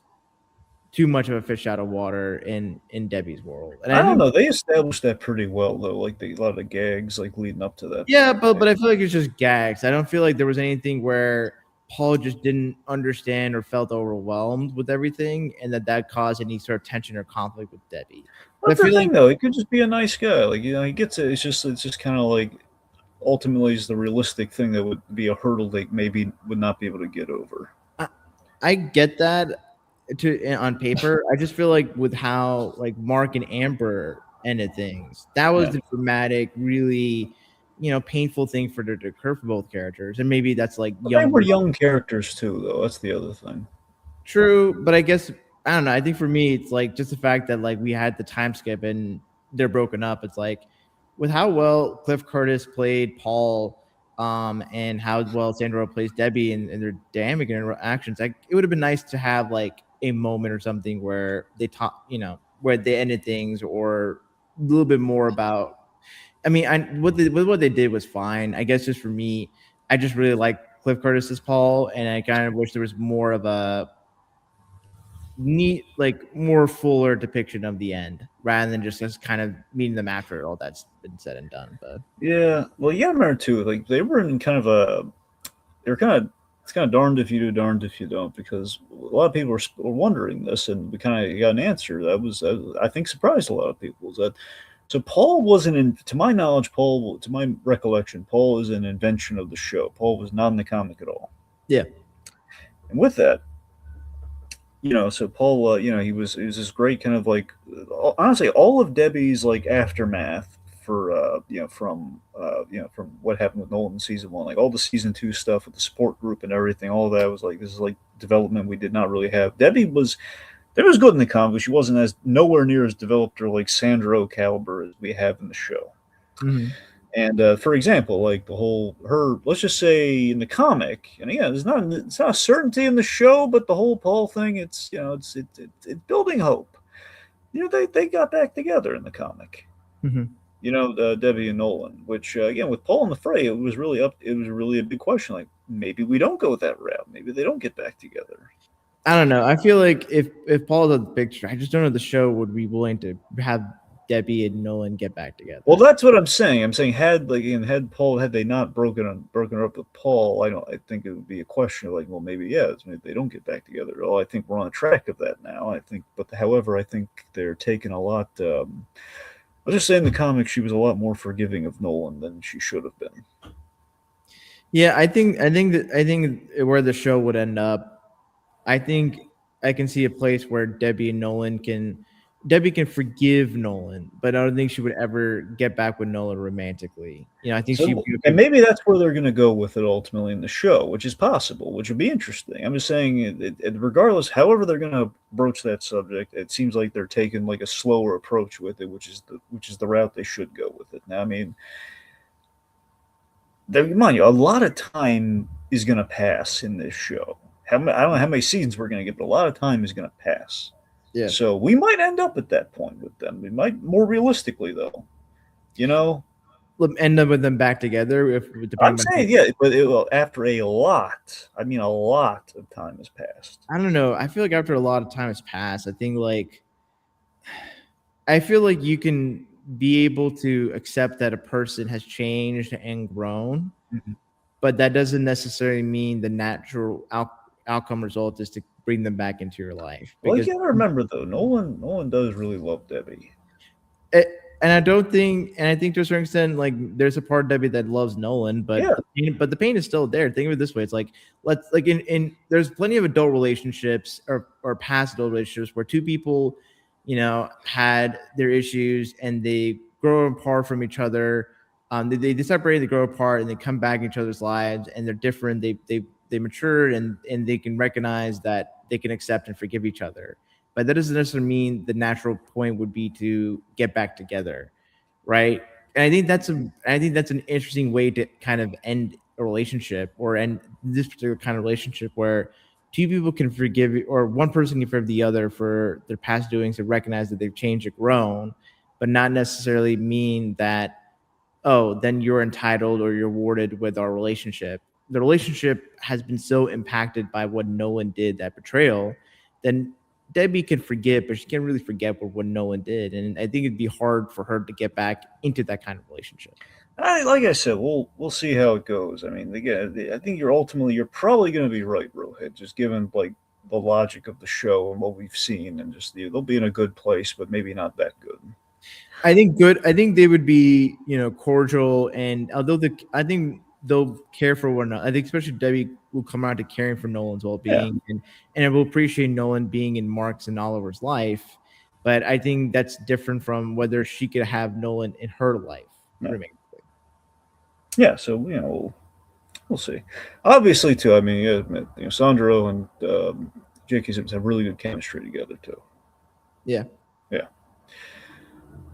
too much of a fish out of water in Debbie's world. And I I don't knew know. They established that pretty well, though. Like a lot of the gags, like leading up to that yeah, point. but I feel like it's just gags. I don't feel like there was anything where Paul just didn't understand or felt overwhelmed with everything, and that caused any sort of tension or conflict with Debbie. But That's I the feel like thing, though. He could just be a nice guy. Like he gets it. It's just kind of like ultimately is the realistic thing that would be a hurdle they maybe would not be able to get over. I, I get that on paper. I just feel like with how like Mark and Amber ended things, that was Yeah, the dramatic, really, painful thing for to occur for both characters, and maybe that's like but they were younger. young characters too, though. That's the other thing. True, but I guess I don't know. I think for me, it's like just the fact that like we had the time skip and they're broken up. It's like with how well Cliff Curtis played Paul, and how well Sandra plays Debbie and their dynamic interactions, like it would have been nice to have like a moment or something where they talk, where they ended things, or a little bit more about. I mean, what they did was fine. I guess just for me, I just really like Cliff Curtis's Paul, and I kind of wish there was more of a neat, like more fuller depiction of the end rather than just kind of meeting them after all that's been said and done. But Yeah, well, you gotta remember too, like they were in kind of a, they were kind of, it's kind of darned if you do, darned if you don't, because a lot of people were wondering this, and we kind of got an answer that was, I think, surprised a lot of people. Is that so? Paul wasn't in, to my knowledge, Paul, to my recollection, Paul is an invention of the show. Paul was not in the comic at all. yeah. And with that, so Paul, he was this great kind of like, honestly, all of Debbie's like aftermath for, from what happened with Nolan in season one, like all the season two stuff with the support group and everything, all that was like, this is like development we did not really have. Debbie was good in the comic, but she wasn't as, nowhere near as developed or like Sandro caliber as we have in the show. Mm-hmm. And for example, like the whole her, let's just say in the comic, and again, it's not a certainty in the show, but the whole Paul thing, it's it's building hope. They got back together in the comic. Mm-hmm. Debbie and Nolan, which again with Paul in the fray, it was really up. It was really a big question. Like maybe we don't go that route. Maybe they don't get back together. I don't know. I feel like if Paul's on the picture, I just don't know if the show would be willing to have Debbie and Nolan get back together. Well, that's what I'm saying. I'm saying had Paul, had they not broken her up with Paul, I think it would be a question of like, well, maybe maybe they don't get back together at all. I think we're on track of that now. I think, but however, I think they're taking a lot. I'll just say in the comics, she was a lot more forgiving of Nolan than she should have been. Yeah, I think where the show would end up, I think I can see a place where Debbie can forgive Nolan, but I don't think she would ever get back with Nolan romantically. I think she. And maybe that's where they're going to go with it ultimately in the show, which is possible, which would be interesting. I'm just saying, regardless, however they're going to broach that subject, it seems like they're taking like a slower approach with it, which is the route they should go with it. Now, I mean, mind you, a lot of time is going to pass in this show. I don't know how many seasons we're going to get, but a lot of time is going to pass. Yeah. So we might end up at that point with them. We might, more realistically, though. End up with them back together. I'm saying, yeah, but after a lot of time has passed. I don't know. I feel like after a lot of time has passed, I feel like you can be able to accept that a person has changed and grown, but that doesn't necessarily mean the natural outcome result is to bring them back into your life. Well, you gotta remember though, Nolan does really love Debbie. And I think to a certain extent, like there's a part of Debbie that loves Nolan, but the pain is still there. Think of it this way: it's like there's plenty of adult relationships or past adult relationships where two people, had their issues and they grow apart from each other. They separate, they grow apart, and they come back in each other's lives, and they're different. They mature and they can recognize that they can accept and forgive each other. But that doesn't necessarily mean the natural point would be to get back together, right? And I think that's an interesting way to kind of end a relationship or end this particular kind of relationship where two people can forgive, or one person can forgive the other for their past doings and recognize that they've changed or grown, but not necessarily mean that, oh, then you're entitled or you're rewarded with our relationship. The relationship has been so impacted by what Nolan did, that betrayal, then Debbie can forgive, but she can't really forget what Nolan did. And I think it'd be hard for her to get back into that kind of relationship. Like I said, we'll see how it goes. I mean, again, I think you're probably going to be right, Rohith, just given like the logic of the show and what we've seen, and just they'll be in a good place, but maybe not that good. I think they would be, cordial, and although I think they'll care for one another. I think especially Debbie will come around to caring for Nolan's well-being, and I will appreciate Nolan being in Mark's and Oliver's life. But I think that's different from whether she could have Nolan in her life. Yeah, so we'll see. Obviously, too. I mean, Sandro and J.K. Simmons have really good chemistry together too. Yeah. Yeah.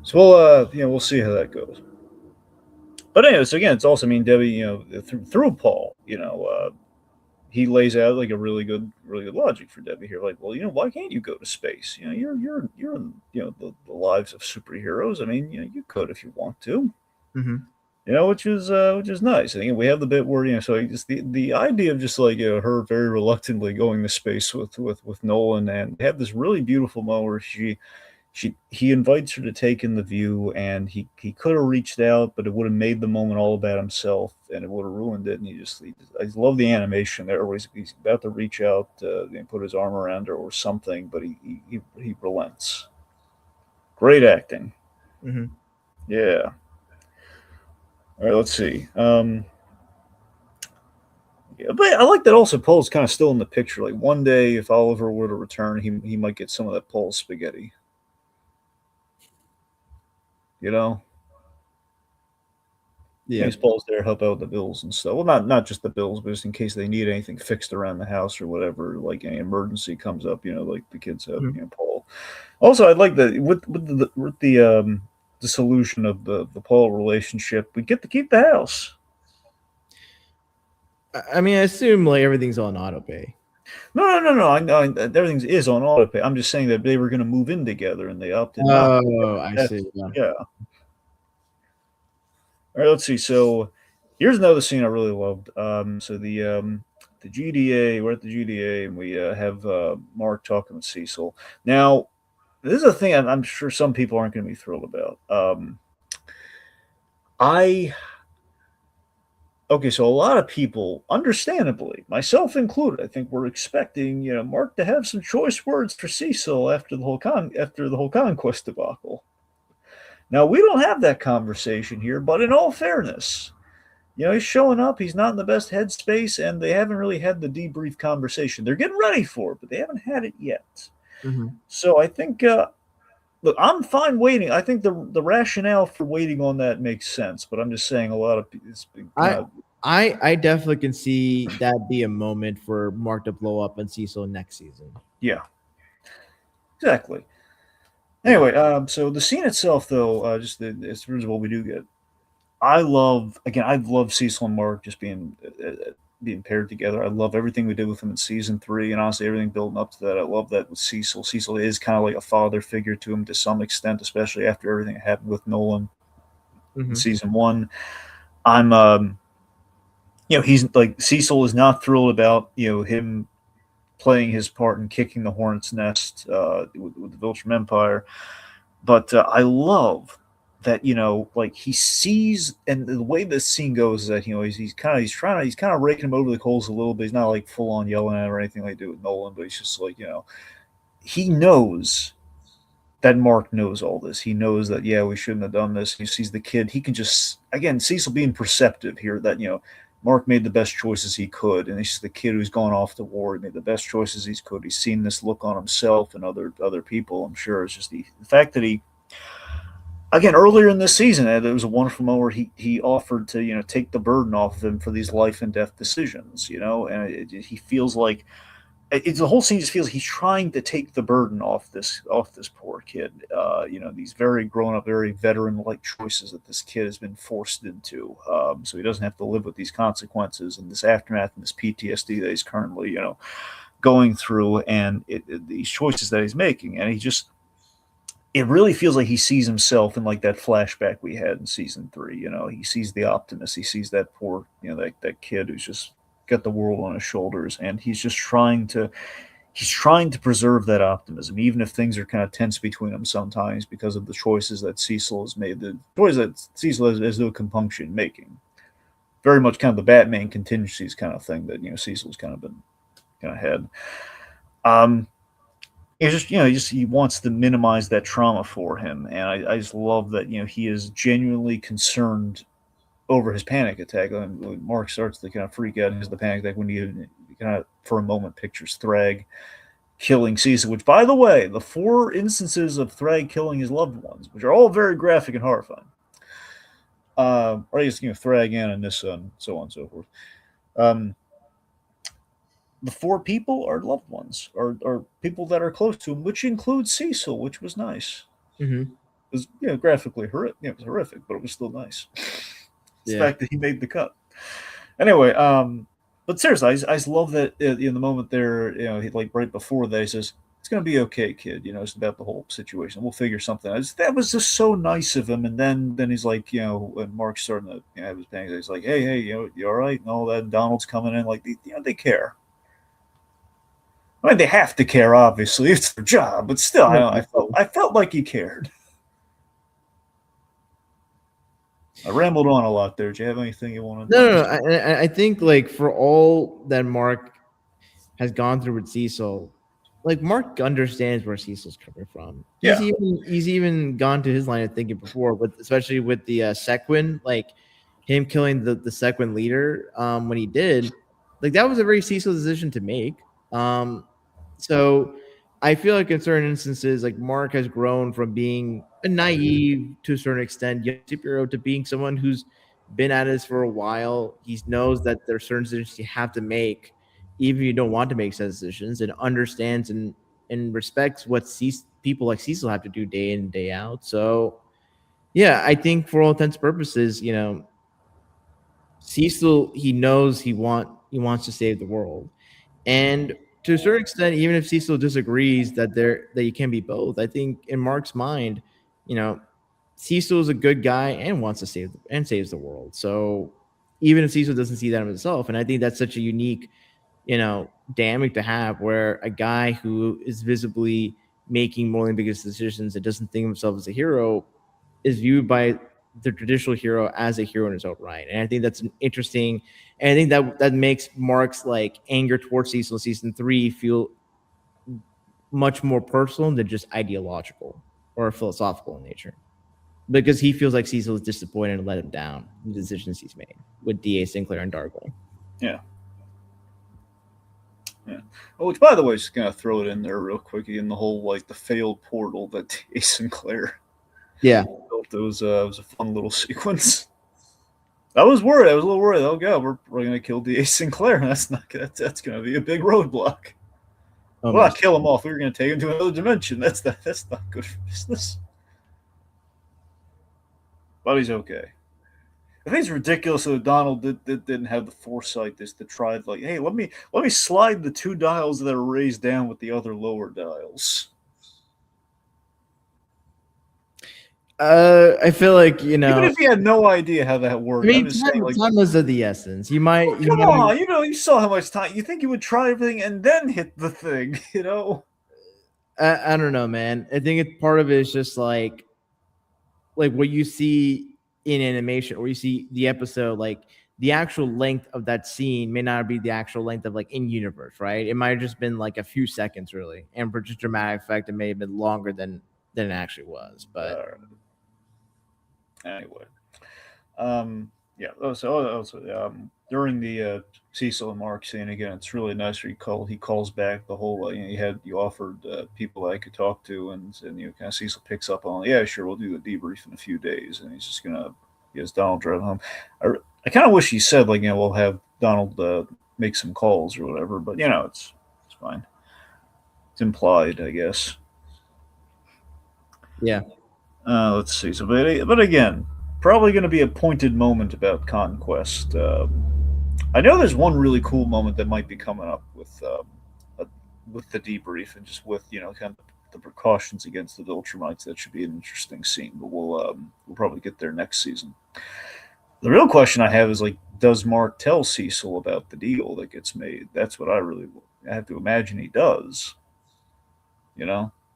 So we'll see how that goes. But anyways, again, it's also, I mean, Debbie, through Paul, he lays out like a really good logic for Debbie here. Like, well, why can't you go to space? You're in, the lives of superheroes. I mean, you could if you want to. Mm-hmm. Which is nice. I think we have the bit where so just the idea of just like her very reluctantly going to space with Nolan, and they have this really beautiful moment where he invites her to take in the view, and he could have reached out, but it would have made the moment all about himself, and it would have ruined it. And I love the animation there where he's about to reach out and put his arm around her or something, but he relents. Great acting. Mm-hmm. Yeah. All right, let's see. Yeah, but I like that also Paul's kind of still in the picture. Like one day, if Oliver were to return, he might get some of that Paul spaghetti. You know, Yeah. James Paul's there to help out with the bills and stuff. Well, not just the bills, but just in case they need anything fixed around the house or whatever, like any emergency comes up. Like the kids have. Mhm. Paul. Also, I'd like that with the solution of the Paul relationship, we get to keep the house. I mean, I assume like everything's on auto pay. No. I know everything is on auto pay. I'm just saying that they were going to move in together and they opted not to. Oh, I That's see. Yeah. yeah. All right, let's see. So here's another scene I really loved. So the GDA, we're at the GDA, and we have Mark talking with Cecil. Now, this is a thing I'm sure some people aren't going to be thrilled about. I Okay, so a lot of people, understandably, myself included, I think we're expecting Mark to have some choice words for Cecil after the whole conquest debacle. Now we don't have that conversation here, but in all fairness, he's showing up. He's not in the best headspace, and they haven't really had the debrief conversation. They're getting ready for it, but they haven't had it yet. Mm-hmm. So I think, look, I'm fine waiting. I think the rationale for waiting on that makes sense, but I'm just saying a lot of it's been kind I of I definitely can see that be a moment for Mark to blow up and Cecil next season. yeah, exactly. Yeah. Anyway, so the scene itself, though, just as far as what we do get, I've loved Cecil and Mark just being paired together. I love everything we did with them in season three, and honestly, everything building up to that. I love that with Cecil. Cecil is kind of like a father figure to him to some extent, especially after everything that happened with Nolan in Mm-hmm. season one. I'm, he's like Cecil is not thrilled about him playing his part in kicking the Hornet's Nest with the Viltrum Empire. But I love that like he sees, and the way this scene goes is that he's kind of raking him over the coals a little bit. He's not like full on yelling at him or anything like they do with Nolan, but he's just like he knows that Mark knows all this. He knows that we shouldn't have done this. He sees the kid. He can just again Cecil being perceptive here that Mark made the best choices he could, and he's the kid who's gone off to war. He made the best choices he could. He's seen this look on himself and other people. I'm sure it's just the fact that he again earlier in this season there was a wonderful moment where he offered to take the burden off of him for these life and death decisions. And he feels like the whole scene just feels like he's trying to take the burden off this poor kid. These very grown up, very veteran like choices that this kid has been forced into, so he doesn't have to live with these consequences and this aftermath and this PTSD that he's currently going through, and these choices that he's making, and it really feels like he sees himself in like that flashback we had in season three. He sees the optimist. He sees that poor, that kid who's just got the world on his shoulders, and he's trying to preserve that optimism, even if things are kind of tense between them sometimes because of the choices that Cecil has made, the choices that Cecil has no compunction making. Very much kind of the Batman contingencies kind of thing that Cecil's kind of been kind of had. Um, it's just he wants to minimize that trauma for him, and I just love that he is genuinely concerned over his panic attack. When Mark starts to kind of freak out and has the panic attack when he kind of for a moment pictures Thragg killing Cecil. Which, by the way, the four instances of Thragg killing his loved ones, which are all very graphic and horrifying, or I guess Thragg and his son, so on and so forth. Um, the four people are loved ones, or people that are close to him, which includes Cecil, which was nice. Mm-hmm. was graphically horrific. It was horrific, but it was still nice. It's the Yeah. fact that he made the cut. Anyway, but seriously, I just love that in the moment there, he like right before that he says, "It's gonna be okay, kid." It's about the whole situation. We'll figure something out. That was just so nice of him. And then he's like, when Mark's starting to have his panic, he's like, "Hey, you all right?" And all that. And Donald's coming in, like they care. I mean, they have to care. Obviously, it's their job, but still, I felt like he cared. I rambled on a lot there. Do you have anything you want to? No. I think like for all that Mark has gone through with Cecil, like Mark understands where Cecil's coming from. He's Yeah. even gone to his line of thinking before, but especially with the Sequin, like him killing the Sequin leader when he did, like that was a very Cecil decision to make. So I feel like in certain instances, like Mark has grown from being a naive to a certain extent young superhero to being someone who's been at this for a while. He knows that there are certain decisions you have to make, even if you don't want to make such decisions, and understands and respects what people like Cecil have to do day in and day out. So, yeah, I think for all intents and purposes, Cecil, he knows he wants to save the world, and to a certain extent, even if Cecil disagrees that you can be both, I think in Mark's mind, you know, Cecil is a good guy and wants to saves the world. So even if Cecil doesn't see that in himself, and I think that's such a unique, dynamic to have, where a guy who is visibly making more than biggest decisions and doesn't think of himself as a hero is viewed by the traditional hero as a hero in his own right. And I think that's an interesting, and I think that makes Mark's like anger towards Cecil in season 3 feel much more personal than just ideological or philosophical in nature, because he feels like Cecil is disappointed and let him down in the decisions he's made with D.A. Sinclair and Darkle. Yeah. Yeah. Oh, which, by the way, just gonna throw it in there real quick in the whole like the failed portal that T.A. Sinclair Yeah. built. It was a fun little sequence. I was worried. I was a little worried. Oh god, we're gonna kill D.A. Sinclair. That's gonna be a big roadblock. Well, not kill him off. We were gonna take him to another dimension. That's not good for business. But he's okay. I think it's ridiculous that Donald didn't have the foresight to try like, hey, let me slide the two dials that are raised down with the other lower dials. I feel like Even if he had no idea how that worked, I I'm mean, just saying, like, time was of the essence. You might, oh, come on, you saw how much time. You think you would try everything and then hit the thing, I don't know, man. I think part of it is just like what you see in animation, or you see the episode, like the actual length of that scene may not be the actual length of like in universe, right? It might have just been like a few seconds, really, and for just dramatic effect, it may have been longer than it actually was. But anyway, yeah. During the Cecil and Mark scene again, it's really nice. He calls back the whole. You offered people I could talk to, and kind of Cecil picks up on. Yeah, sure, we'll do the debrief in a few days, and he's just gonna he has Donald drive home. I kind of wish he said like we'll have Donald make some calls or whatever, but it's fine. It's implied, I guess. yeah. Let's see. So, but again, probably going to be a pointed moment about Conquest. I know there's one really cool moment that might be coming up with the debrief and just with kind of the precautions against the Viltrumites. That should be an interesting scene, but we'll probably get there next season. The real question I have is like, does Mark tell Cecil about the deal that gets made? That's what I have to imagine he does.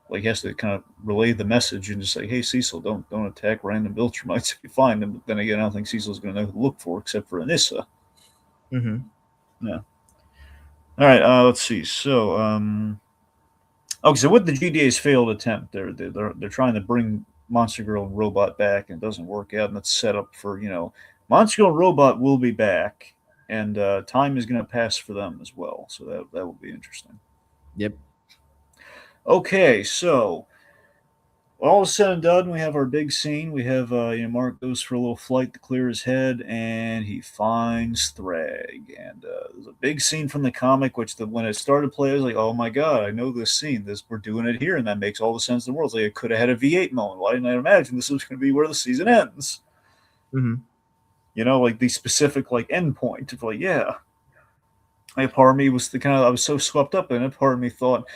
Like he has to kind of relay the message and just say, "Hey, Cecil, don't attack random Viltrumites if you find them." But then again, I don't think Cecil's going to know who to look for except for Anissa. Yeah. All right. Let's see. So, okay. So with the GDA's failed attempt, they're trying to bring Monster Girl and Robot back, and it doesn't work out, and it's set up for Monster Girl and Robot will be back, and time is going to pass for them as well. So that will be interesting. Yep. Okay, so all is said and done, we have our big scene. We have Mark goes for a little flight to clear his head, and he finds Thragg. And there's a big scene from the comic, which when it started playing, I was like, "Oh my god, I know this scene. This we're doing it here, and that makes all the sense in the world." It's like it could have had a V8 moment. Why didn't I imagine this was going to be where the season ends? Mm-hmm. Like the specific like end point of like, yeah. Like, part of me was the kind of I was so swept up in it. Part of me thought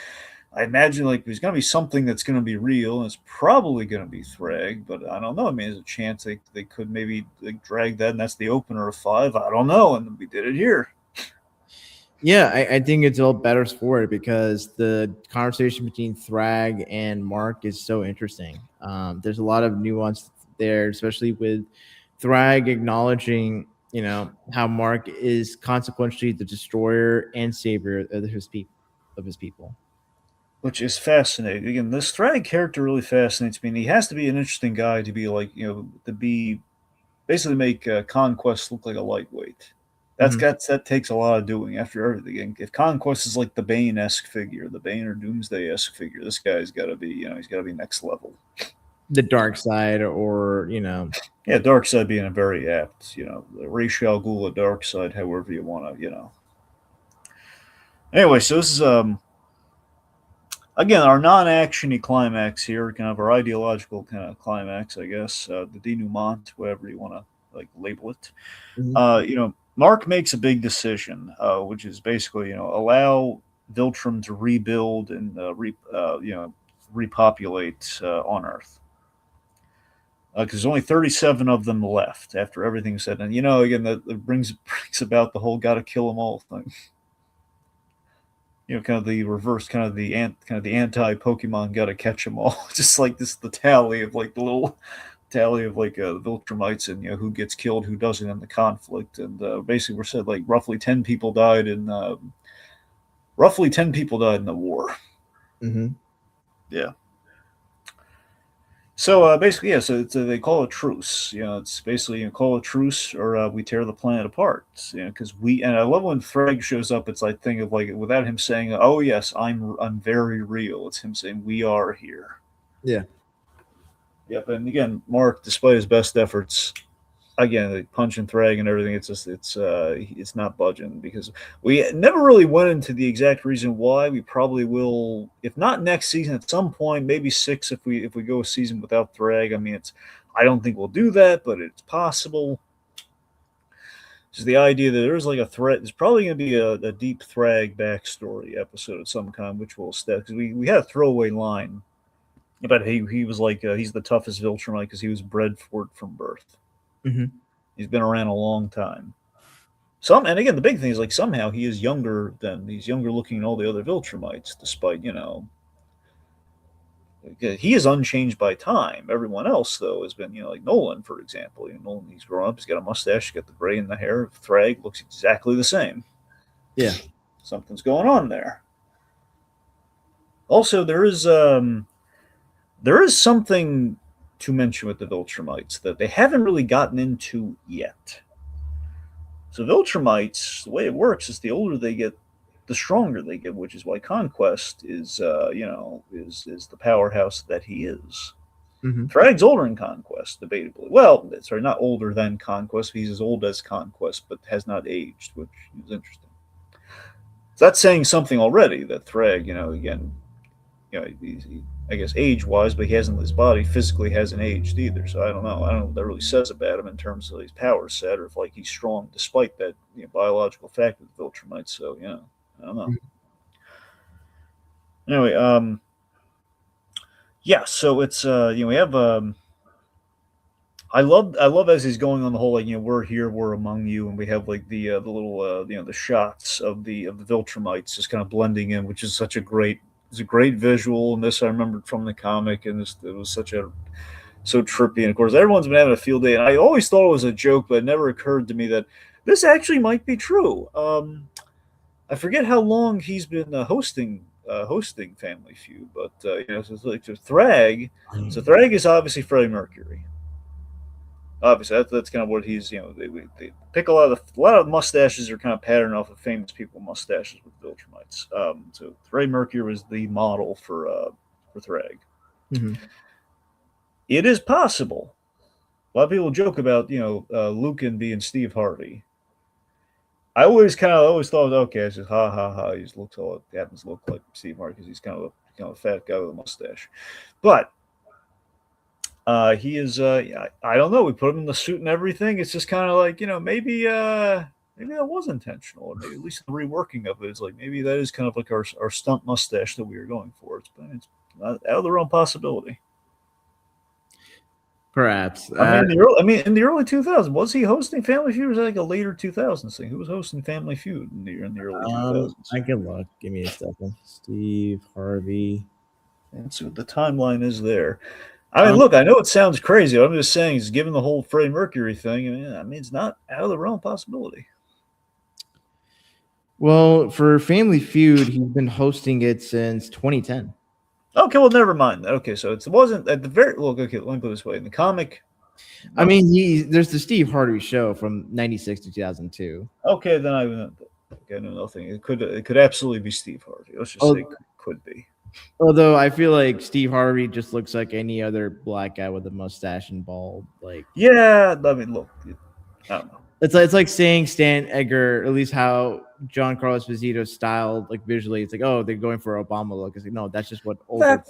I imagine like there's gonna be something that's gonna be real, and it's probably gonna be Thragg, but I don't know. I mean, there's a chance they could maybe like drag that, and that's the opener of 5. I don't know, and we did it here. Yeah, I think it's all better for it because the conversation between Thragg and Mark is so interesting. There's a lot of nuance there, especially with Thragg acknowledging, how Mark is consequentially the destroyer and savior of his people. Which is fascinating. Again, this Thragg character really fascinates me, and he has to be an interesting guy to be like to be basically make Conquest look like a lightweight. Mm-hmm. That takes a lot of doing after everything. And if Conquest is like the Bane esque figure, the Bane or Doomsday esque figure, this guy's got to be he's got to be next level. The dark side, or Yeah, dark side being a very apt, Ra's al Ghul, dark side, however you want to. Anyway, so this is again our non-actiony climax here, kind of our ideological kind of climax, I guess, the denouement, whatever you want to like label it. Mhm. Mark makes a big decision, which is basically allow Viltrum to rebuild and repopulate on Earth. Because there's only 37 of them left after everything's said. And again, that brings about the whole "gotta kill them all" thing. Kind of the reverse, kind of the anti Pokemon "gotta catch them all." Just like this, the tally of like the little tally of like the Viltrumites and who gets killed, who doesn't in the conflict. And basically, we're said like roughly 10 people died in the war. Mm-hmm. Yeah. So basically, yeah. So they call a truce. It's basically call a truce, or we tear the planet apart. Because and I love when Thragg shows up. It's like thing of like without him saying, "Oh yes, I'm very real." It's him saying, "We are here." Yeah. Yep. And again, Mark, despite his best efforts, again, like punch and Thragg and everything, it's just it's not budging because we never really went into the exact reason why. We probably will, if not next season, at some point, maybe 6 if we go a season without Thragg. I mean, I don't think we'll do that, but it's possible. Just the idea that there's like a threat. There's probably going to be a deep Thragg backstory episode of some kind, which will step because we had a throwaway line, but he was like he's the toughest Viltrumite because he was bred for it from birth. Mm-hmm. He's been around a long time. And again, the big thing is like somehow he's younger looking than all the other Viltrumites, despite he is unchanged by time. Everyone else though has been like Nolan, for example. Nolan, he's grown up, he's got a mustache, he's got the gray in the hair. Thragg looks exactly the same. Yeah. Something's going on there. Also, there is something to mention with the Viltrumites that they haven't really gotten into yet. So Viltrumites, the way it works is the older they get, the stronger they get, which is why Conquest is is the powerhouse that he is. Mm-hmm. Thragg's older in Conquest, debatably. Well, sorry, not older than Conquest. He's as old as Conquest, but has not aged, which is interesting. So that's saying something already. That Thragg, again, I guess age-wise, but he hasn't. His body physically hasn't aged either. So I don't know. I don't know what that really says about him in terms of his power set, or if like he's strong despite that biological fact with Viltrumites. So I don't know. Anyway, yeah. So it's we have I love as he's going on the whole like we're here, we're among you, and we have like the little the shots of the Viltrumites just kind of blending in, which is such a great it's a great visual. And this I remembered from the comic, and it was such a so trippy. And of course, everyone's been having a field day, and I always thought it was a joke, but it never occurred to me that this actually might be true. I forget how long he's been hosting Family Feud, but so it's like so Thragg. So Thragg is obviously Freddie Mercury. Obviously, that's kind of what he's. They pick a lot of mustaches are kind of patterned off of famous people mustaches with Viltrumites. So Freddie Mercury was the model for Thragg. Mm-hmm. It is possible. A lot of people joke about Lucan being Steve Harvey. I always thought, okay, it's just ha ha ha. He just happens to look like Steve Harvey because he's kind of a fat guy with a mustache. But he is. I don't know. We put him in the suit and everything. It's just kind of like maybe that was intentional, or maybe at least the reworking of it is like maybe that is kind of like our stunt mustache that we were going for. It's not out of the realm possibility. Perhaps. In the early 2000s, was he hosting Family Feud? Or was that like a later 2000s thing? Who was hosting Family Feud in the early 2000s? I can look. Give me a second. Steve Harvey. And see what the timeline is there. I mean, look, I know it sounds crazy. What I'm just saying is, given the whole Freddie Mercury thing, I mean, it's not out of the realm possibility. Well, for Family Feud, he's been hosting it since 2010. Okay, well, never mind that. Okay, so it wasn't at the very look. Okay, let me put it this way: in the comic, I mean, there's the Steve Harvey show from '96 to 2002. Okay, then I know nothing. It could absolutely be Steve Harvey. Let's just say it could be. Although I feel like Steve Harvey just looks like any other black guy with a mustache and bald. Yeah, I mean, look, I don't know. It's like saying Stan Edgar, at least how John Carlos Esposito styled, like visually. It's like, oh, they're going for Obama look. It's like, no, that's just what older.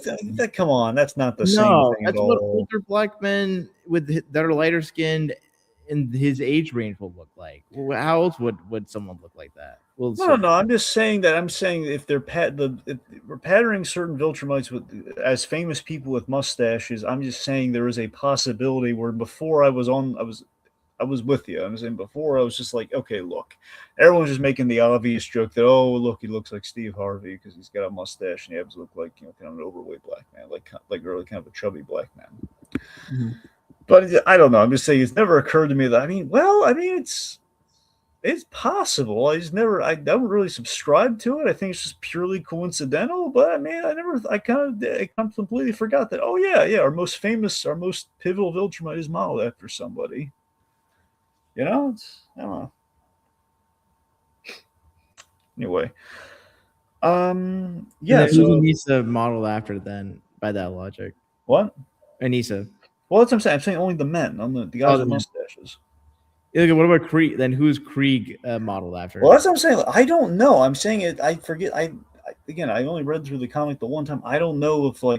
Come on, that's not the same thing that's at all. what older black men that are lighter skinned in his age range will look like. How else would someone look like that? Well, no. I'm just saying that. I'm saying if we're patterning certain Viltrumites as famous people with mustaches, I'm just saying there is a possibility where before I was with you. I'm saying before I was just like, okay, look, everyone's just making the obvious joke that look, he looks like Steve Harvey because he's got a mustache and he happens to look like kind of an overweight black man, like really kind of a chubby black man. Mm-hmm. But I don't know. I'm just saying it's never occurred to me that it's possible. I don't really subscribe to it. I think it's just purely coincidental. But I completely forgot that. Oh yeah, our most pivotal Viltrumite is modeled after somebody. I don't know. Anyway, yeah. So Anissa modeled after then, by that logic. What? Anissa. Well, that's what I'm saying. I'm saying only the men, on the guys with mustaches. Yeah, what about Krieg? Then who's Krieg modeled after? Well, that's what I'm saying. I don't know. I'm saying it. I forget. I only read through the comic the one time. I don't know if I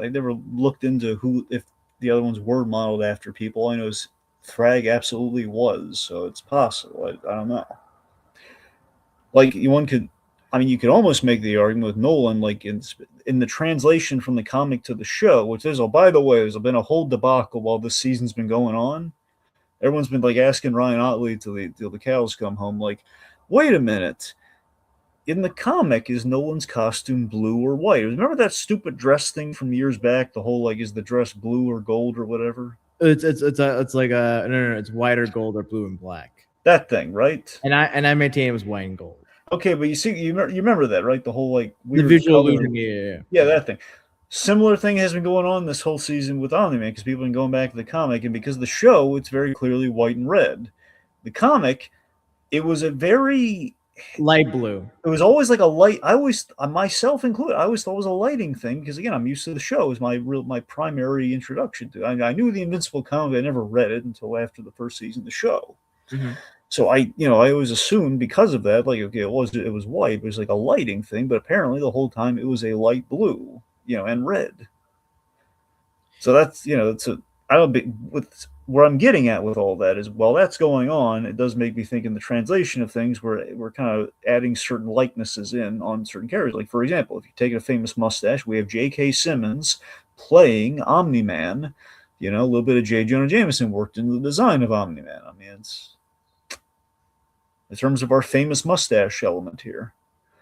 never looked into if the other ones were modeled after people. I know Thragg absolutely was, so it's possible. I don't know. Like you could almost make the argument with Nolan, like in the translation from the comic to the show, which is, by the way, there's been a whole debacle while this season's been going on. Everyone's been like asking Ryan Otley till the cows come home, like, wait a minute. In the comic, is Nolan's costume blue or white? Remember that stupid dress thing from years back? The whole is the dress blue or gold or whatever? It's like no, it's white or gold or blue and black. That thing, right? And I maintain it was white and gold. Okay, but you remember that, right? The whole weird the visual illusion, yeah, that thing. Similar thing has been going on this whole season with Omni-Man because people have been going back to the comic, and because the show, it's very clearly white and red. The comic, it was a very light blue. It was always like a light. I always, myself included, I always thought it was a lighting thing because again, I'm used to the show as my primary introduction to it. I knew the Invincible comic. I never read it until after the first season of the show. Mm-hmm. So I always assumed because of that, like, okay, it was white, but it was like a lighting thing, but apparently the whole time it was a light blue, and red. So that's, where I'm getting at with all that is, while that's going on, it does make me think in the translation of things where we're kind of adding certain likenesses in on certain characters. Like, for example, if you take a famous mustache, we have J.K. Simmons playing Omni-Man. A little bit of J. Jonah Jameson worked into the design of Omni-Man. I mean, it's in terms of our famous mustache element here.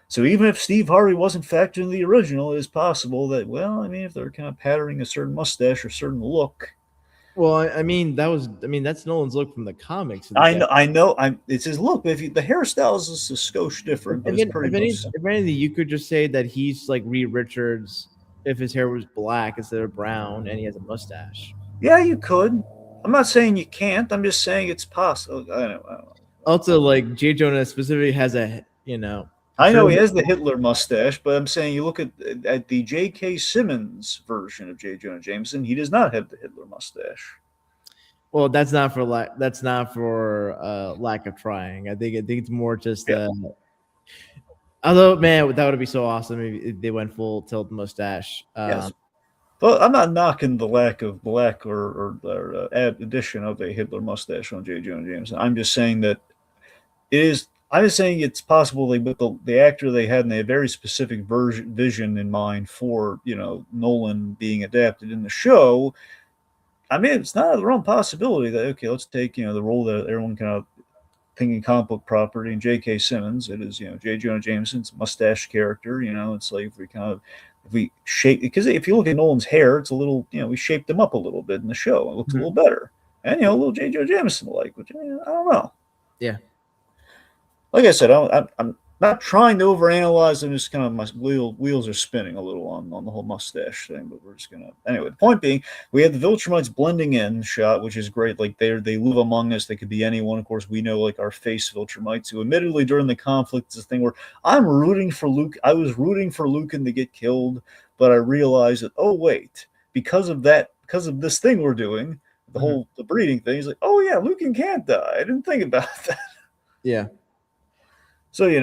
So even if Steve Harvey wasn't factored in the original, it is possible that, if they're kind of patterning a certain mustache or certain look. Well, that's Nolan's look from the comics. I know. It's his look. But the hairstyle is just a skosh different, but it's pretty much. If anything, you could just say that he's like Reed Richards if his hair was black instead of brown and he has a mustache. Yeah, you could. I'm not saying you can't. I'm just saying it's possible. I don't know. Also, like J. Jonah specifically has a. I Sure. know he has the Hitler mustache, but I'm saying you look at the J.K. Simmons version of J. Jonah Jameson, he does not have the Hitler mustache. Well, that's not for that's not for lack of trying. I think it's more just Yeah. although man, that would be so awesome if they went full tilt mustache. Yes. But I'm not knocking the lack of black or addition of a Hitler mustache on J. Jonah Jameson. I'm just saying that it is. I'm just saying it's possible they put the actor they had and they had a very specific vision in mind for Nolan being adapted in the show. I mean, it's not a wrong possibility that okay, let's take the role that everyone kind of thinking comic book property and J.K. Simmons. It is J. Jonah Jameson's mustache character. It's like if we shape because if you look at Nolan's hair, it's a little we shaped him up a little bit in the show. It looks a Mhm. little better, and a little J. Jonah Jameson like, which I don't know. Yeah. Like I said, I'm not trying to overanalyze. I'm just kind of my wheels are spinning a little on the whole mustache thing. But we're just gonna anyway. The point being, we have the Viltrumites blending in shot, which is great. Like they live among us. They could be anyone. Of course, we know like our face Viltrumites, who admittedly during the conflict is a thing where I'm rooting for Luke. I was rooting for Lucan to get killed, but I realized that oh wait, because of this thing we're doing, Mhm. the breeding thing. He's like, oh yeah, Lucan can't die. I didn't think about that. Yeah. So we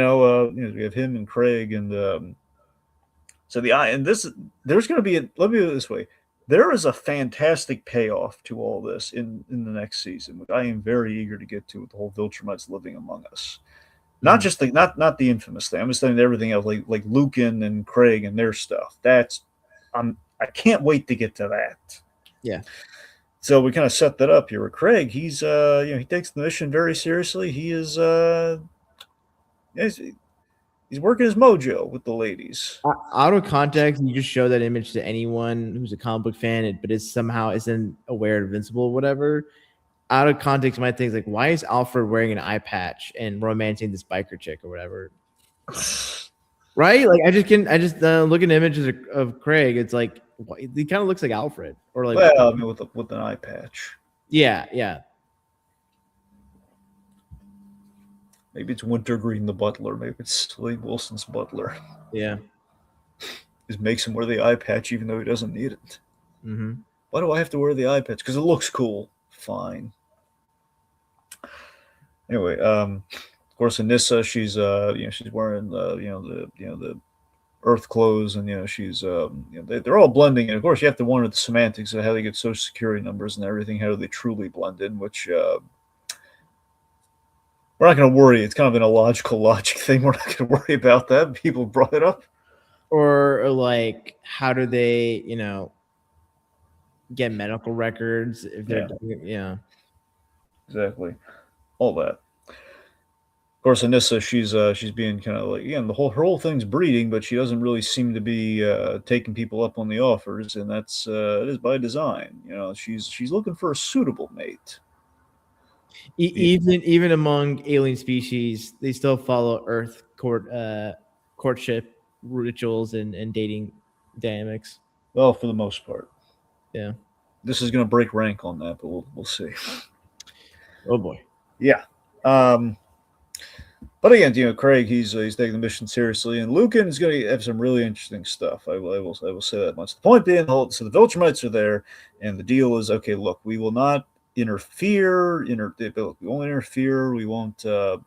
have him and Craig, and so there's going to be let me put it this way, there is a fantastic payoff to all this in the next season, which I am very eager to get to with the whole Viltrumites living among us. Not Mhm. just the not the infamous thing. I'm just saying everything else, like Lucan and Craig and their stuff. I can't wait to get to that. Yeah. So we kind of set that up here with Craig. He's he takes the mission very seriously. He is he's, he's working his mojo with the ladies. Out of context, you just show that image to anyone who's a comic book fan, but is somehow isn't aware of Invincible or whatever. Out of context, my thing's like, why is Alfred wearing an eye patch and romancing this biker chick or whatever? Right? Like, I just look at images of Craig. It's like he kind of looks like Alfred, or like, Well, I mean, with an eye patch. yeah, yeah, Maybe it's Wintergreen the butler. Maybe it's Lee Wilson's butler. yeah. Just makes him wear the eye patch even though he doesn't need it. Mm-hmm. Why do I have to wear the eye patch? Because it looks cool. Fine. Anyway, of course, Anissa, she's she's wearing the Earth clothes, and she's they're all blending. And of course, you have to wonder the semantics of how they get social security numbers and everything. How do they truly blend in? Which we're not going to worry. It's kind of an illogical logic thing. We're not going to worry about that. People brought it up. Or like, how do they, get medical records if they're, Yeah, exactly. All that. Of course, Anissa, she's being kind of like the her whole thing's breeding, but she doesn't really seem to be taking people up on the offers, and that's it is by design. She's looking for a suitable mate. even among alien species, they still follow Earth courtship rituals and dating dynamics. Well, for the most part, Yeah. this is going to break rank on that, but we'll see. Oh boy. Yeah. But again, Craig, he's taking the mission seriously, and Lucan is going to have some really interesting stuff. I will say that much. The point being, so the Viltrumites are there, and the deal is okay. Look, we will not interfere. We won't interfere. We won't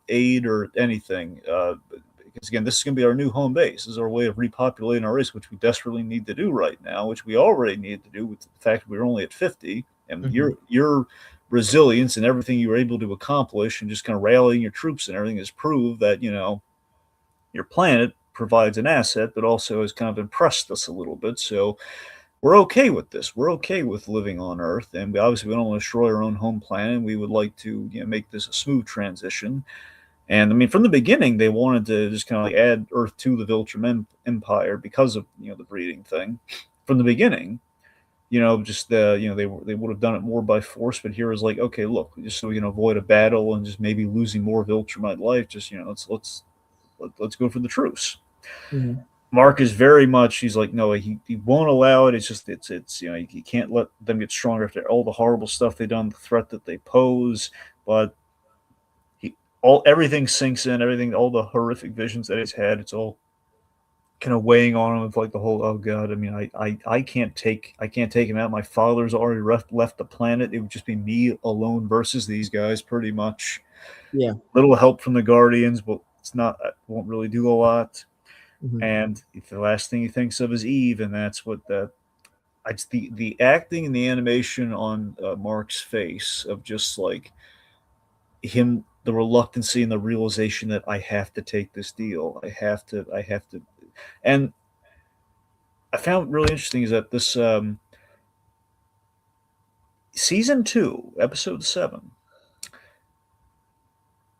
aid or anything. Because again, this is going to be our new home base. This is our way of repopulating our race, which we desperately need to do right now, which we already need to do with the fact we're only at 50, and you're resilience and everything you were able to accomplish and just kind of rallying your troops and everything has proved that your planet provides an asset but also has kind of impressed us a little bit. So we're okay with this. We're okay with living on Earth, and we obviously we don't want to destroy our own home planet. We would like to make this a smooth transition. And I mean, from the beginning, they wanted to just kind of like add Earth to the Viltrum Empire because of the breeding thing. From the beginning, just they would have done it more by force, but here is like, okay, look, just so we can avoid a battle and just maybe losing more Viltrumite life, just let's go for the truce. Mm-hmm. Mark is very much he's like, no, he won't allow it. It's just it's you can't let them get stronger after all the horrible stuff they've done, the threat that they pose. But all everything sinks in, everything, all the horrific visions that he's had, it's all kind of weighing on him with like the whole, oh god, I mean, I can't take him out. My father's already left the planet. It would just be me alone versus these guys, pretty much. Yeah. Little help from the Guardians, but it's not, it won't really do a lot. Hmm. And the last thing he thinks of is Eve, and that's what that. It's the acting and the animation on Mark's face of just like him, the reluctancy and the realization that I have to take this deal. I have to. And I found really interesting is that this season 2, episode 7,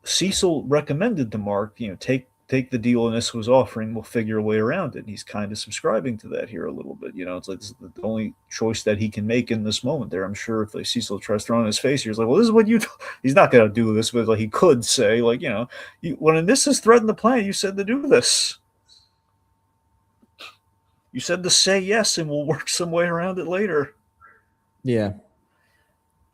Cecil recommended to Mark, take the deal Ines was offering. We'll figure a way around it. And he's kind of subscribing to that here a little bit. It's like this is the only choice that he can make in this moment. There, I'm sure if like Cecil tries throwing his face, he's like, "Well, this is what you." He's not going to do this, but like he could say, like, when Ines has threatened the plan, you said to do this. You said to say yes, and we'll work some way around it later. Yeah.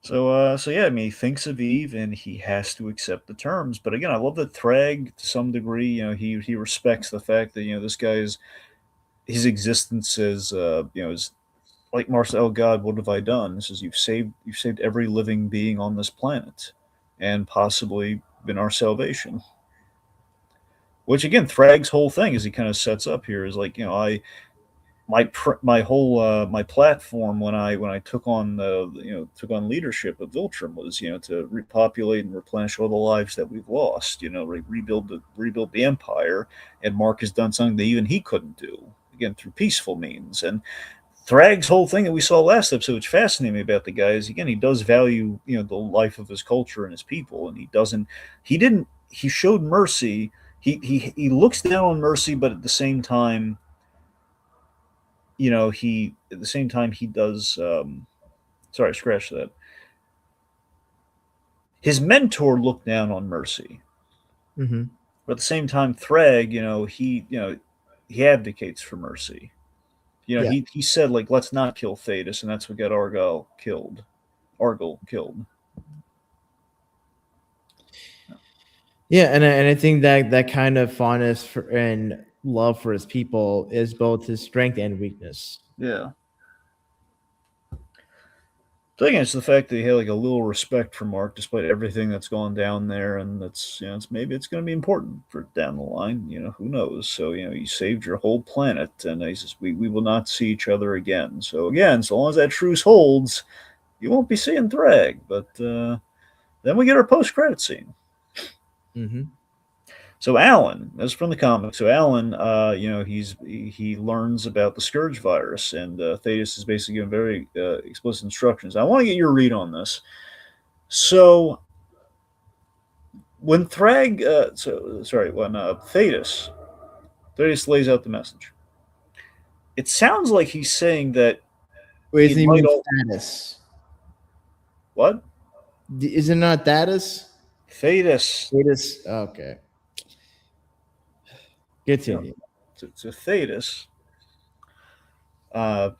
So yeah, I mean, he thinks of Eve, and he has to accept the terms. But again, I love that Thragg, to some degree, he respects the fact that this guy is his existence is like Marcel. Oh God, what have I done? This is you've saved every living being on this planet, and possibly been our salvation. Which again, Thragg's whole thing, as he kind of sets up here, is like my whole my platform when I took on took on leadership of Viltrum was to repopulate and replenish all the lives that we've lost, rebuild the empire. And Mark has done something that even he couldn't do, again through peaceful means. And Thragg's whole thing that we saw last episode, which fascinated me about the guy, is again he does value the life of his culture and his people. And he showed mercy. He looks down on mercy, but at the same time, he at the same time he does. Sorry, scratch that. His mentor looked down on Mercy, Hmm. but at the same time, Thragg, he advocates for Mercy. Yeah. He said like, let's not kill Thetis, and that's what got Argyle killed. Argyle killed. Yeah, and I think that kind of fondness for and love for his people is both his strength and weakness. Yeah. So again, it's the fact that he had like a little respect for Mark despite everything that's gone down there, and that's maybe it's going to be important for down the line. Who knows? So you saved your whole planet, and he says we will not see each other again. So again, so long as that truce holds, you won't be seeing Thragg. But then we get our post credit scene. Hmm. So Alan, that's from the comic. So Alan, he learns about the Scourge virus, and Thetis is basically given very explicit instructions. I want to get your read on this. So when Thragg, when Thetis lays out the message, it sounds like he's saying that Wait, it isn't he might mean all status? what Is it not status? Thetis, Status. Okay. you know, Continue. to Thetis. So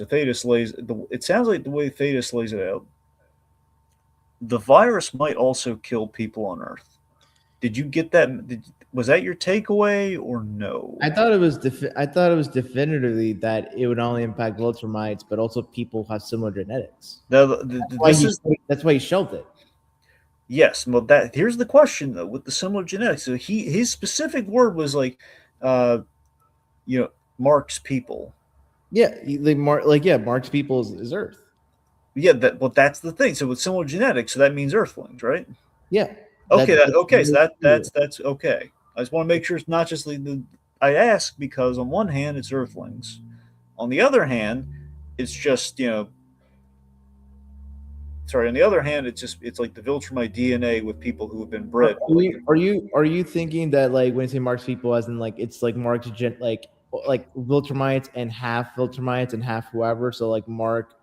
Thetis lays. It sounds like the way Thetis lays it out, the virus might also kill people on Earth. Did you get that? Was that your takeaway or no? I thought it was definitively that it would only impact Viltrumites, but also people who have similar genetics. This is That's why he shelved it. yes. Well, that here's the question though with the similar genetics. So his specific word was like, uh, Mark's people. Yeah, Mark's people is Earth. Yeah, that's the thing. So with similar genetics, so that means Earthlings, right? Yeah, Okay, that's okay. So that's okay. I just want to make sure it's not just I ask because on one hand it's Earthlings, on the other hand, it's just sorry. On the other hand, it's like the Viltrumite DNA with people who have been bred. Are you thinking that like when you say Mark's people, as in like it's like Mark's like Viltrumites and half Viltrumites and half whoever, so like Mark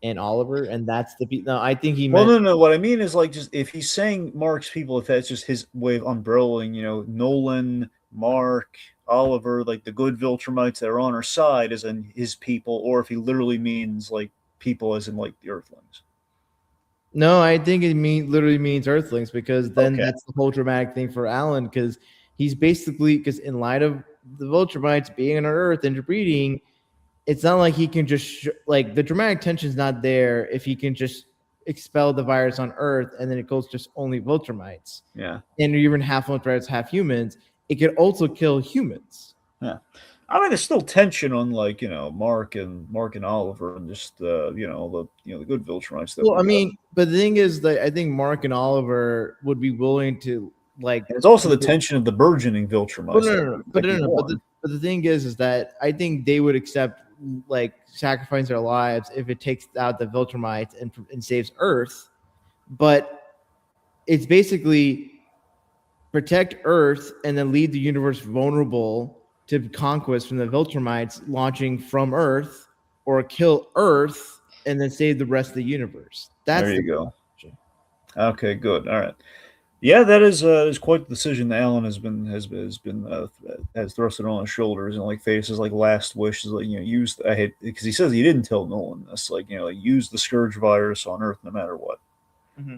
and Oliver, and that's the people. No, I think he Well, meant no. What I mean is like just if he's saying Mark's people, if that's just his way of umbrellaing, Nolan, Mark, Oliver, like the good Viltrumites that are on our side, as in his people, or if he literally means like people as in like the Earthlings. No, I think it literally means Earthlings, because then Okay. that's the whole dramatic thing for Alan, because he's basically, because in light of the Viltrumites being on Earth and breeding, it's not like he can just like the dramatic tension's not there if he can just expel the virus on Earth and then it goes just only Viltrumites. Yeah. And even half Viltrumites, half humans. It could also kill humans. Yeah. I mean, there's still tension on like Mark and Oliver and just the good Viltrumites that Well, we I got. mean, but the thing is that I think Mark and Oliver would be willing to like. And it's also the tension of the burgeoning Viltrumites that keep on. But the thing is that I think they would accept like sacrificing their lives if it takes out the Viltrumites and saves Earth. But it's basically protect Earth and then leave the universe vulnerable to conquest from the Viltrumites launching from Earth, or kill Earth and then save the rest of the universe. That's There you go. Okay, good. All right. Yeah, that is quite the decision that Alan has thrusted on his shoulders, and like faces like last wish is like use I hate because he says he didn't tell Nolan this, like like use the scourge virus on Earth no matter what. Mm-hmm.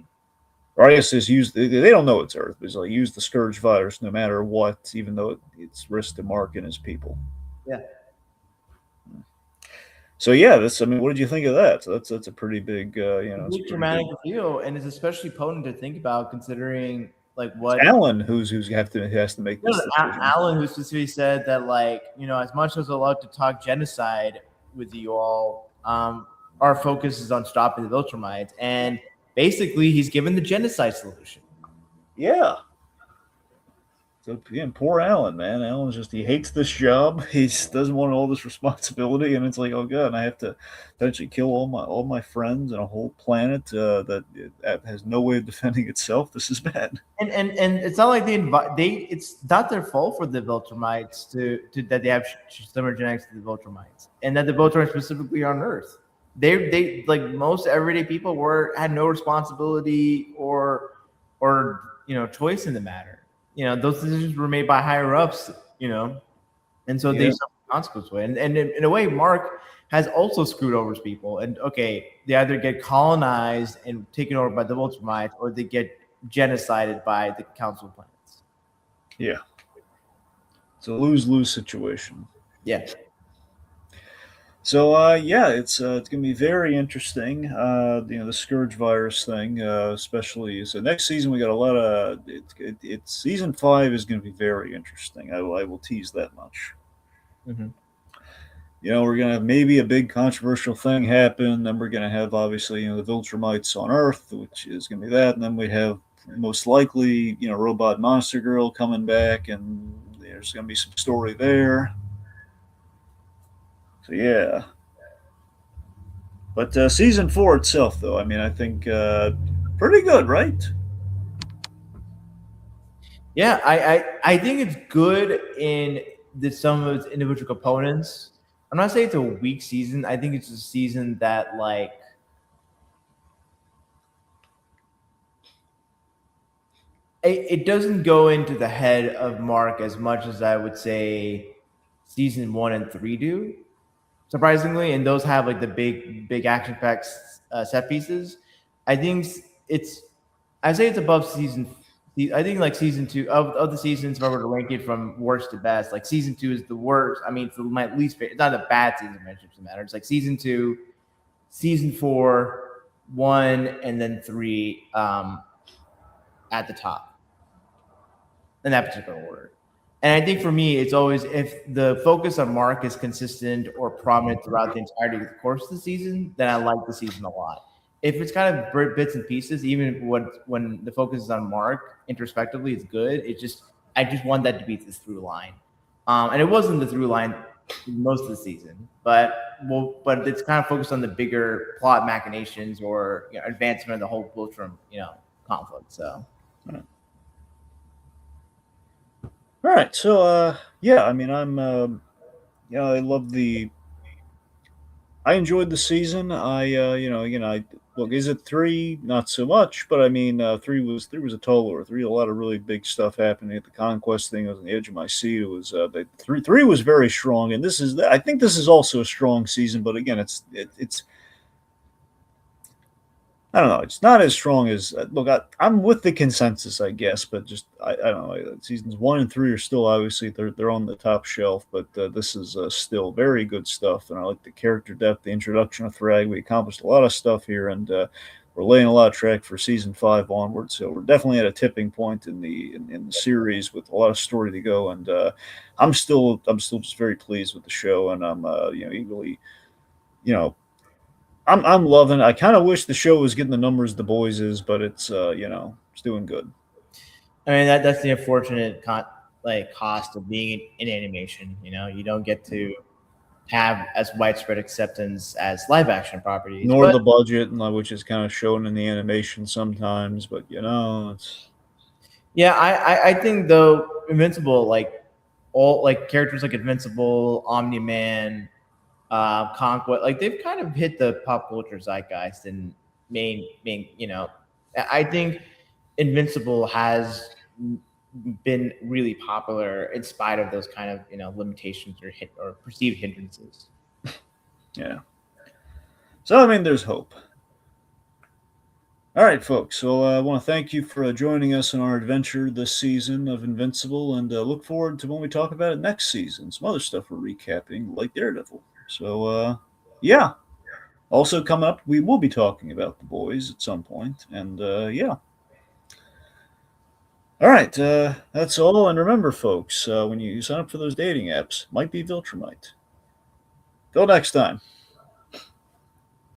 Or I guess just use they don't know it's Earth, but it's like use the scourge virus no matter what, even though it's risk to Mark and his people. Yeah. So yeah, that's I mean, what did you think of that? So that's a pretty big Big dramatic reveal, and it's especially potent to think about considering like what Alan who's has to make this decision. Alan, who specifically said that like as much as I love to talk genocide with you all, our focus is on stopping the Viltrumites, and basically he's given the genocide solution. Yeah. So again, poor Alan, man. Alan's he hates this job. He doesn't want all this responsibility, and it's like, oh god, I have to eventually kill all my friends and a whole planet that has no way of defending itself. This is bad. And it's not like it's not their fault for the Viltrumites to that they have similar genetics to the Viltrumites, and that the Viltrumites specifically on Earth. They like most everyday people had no responsibility or choice in the matter. Those decisions were made by higher ups, and so they suffer the consequence way. And in a way, Mark has also screwed over his people. And okay, they either get colonized and taken over by the Viltrumites, or they get genocided by the Council of Planets. Yeah. It's a lose-lose situation. Yeah. So yeah, it's gonna be very interesting. The scourge virus thing, especially. So next season we got a lot of. It's season 5 is gonna be very interesting. I will tease that much. Mm-hmm. We're gonna have maybe a big controversial thing happen. Then we're gonna have obviously the Viltrumites on Earth, which is gonna be that. And then we have most likely Robot Monster Girl coming back, and there's gonna be some story there. So yeah, but season 4 itself, though, I mean, I think pretty good, right? Yeah, I think it's good in some of its individual components. I'm not saying it's a weak season. I think it's a season that like it doesn't go into the head of Mark as much as I would say season 1 and 3 do, surprisingly, and those have like the big action packs set pieces. I say it's above season. I think like season 2 of the seasons, if I were to rank it from worst to best, like season 2 is the worst. I mean, it's my least favorite. It's not a bad season, it matter. It's like season 2, season 4, 1, and then 3 at the top in that particular order. And I think for me, it's always if the focus on Mark is consistent or prominent throughout the entirety of the course of the season, then I like the season a lot. If it's kind of bits and pieces, even when the focus is on Mark introspectively, it's good. I just want that to be the through line, and it wasn't the through line most of the season, but it's kind of focused on the bigger plot machinations or advancement of the whole Voltron conflict. So. All right, so yeah, I mean, I love I enjoyed the season. I look, is it 3? Not so much, but I mean, 3 was a tall order. 3 a lot of really big stuff happening at the conquest thing. I was on the edge of my seat. It was 3 was very strong, and I think this is also a strong season. But again, it's I don't know. It's not as strong as look. I'm with the consensus, I guess, but just I don't know. Seasons 1 and 3 are still obviously they're on the top shelf, but this is still very good stuff, and I like the character depth, the introduction of Thragg. We accomplished a lot of stuff here, and we're laying a lot of track for season 5 onward. So we're definitely at a tipping point in the series with a lot of story to go, and I'm still just very pleased with the show, and I'm eagerly you know I'm loving it. I kind of wish the show was getting the numbers the boys is, but it's doing good. I mean, that's the unfortunate cost of being in animation. You know, you don't get to have as widespread acceptance as live action properties. Nor But the budget, which is kind of shown in the animation sometimes, but it's yeah, I think though Invincible, like all like characters like Invincible, Omni Man, Conquest, like they've kind of hit the pop culture zeitgeist and main. I think Invincible has been really popular in spite of those kind of limitations or perceived hindrances. yeah. So I mean, there's hope. All right, folks. So I want to thank you for joining us on our adventure this season of Invincible, and look forward to when we talk about it next season. Some other stuff we're recapping, like Daredevil. So yeah. Also coming up, we will be talking about the boys at some point, and yeah. All right, that's all. And remember, folks, when you sign up for those dating apps, might be Viltrumite. Till next time.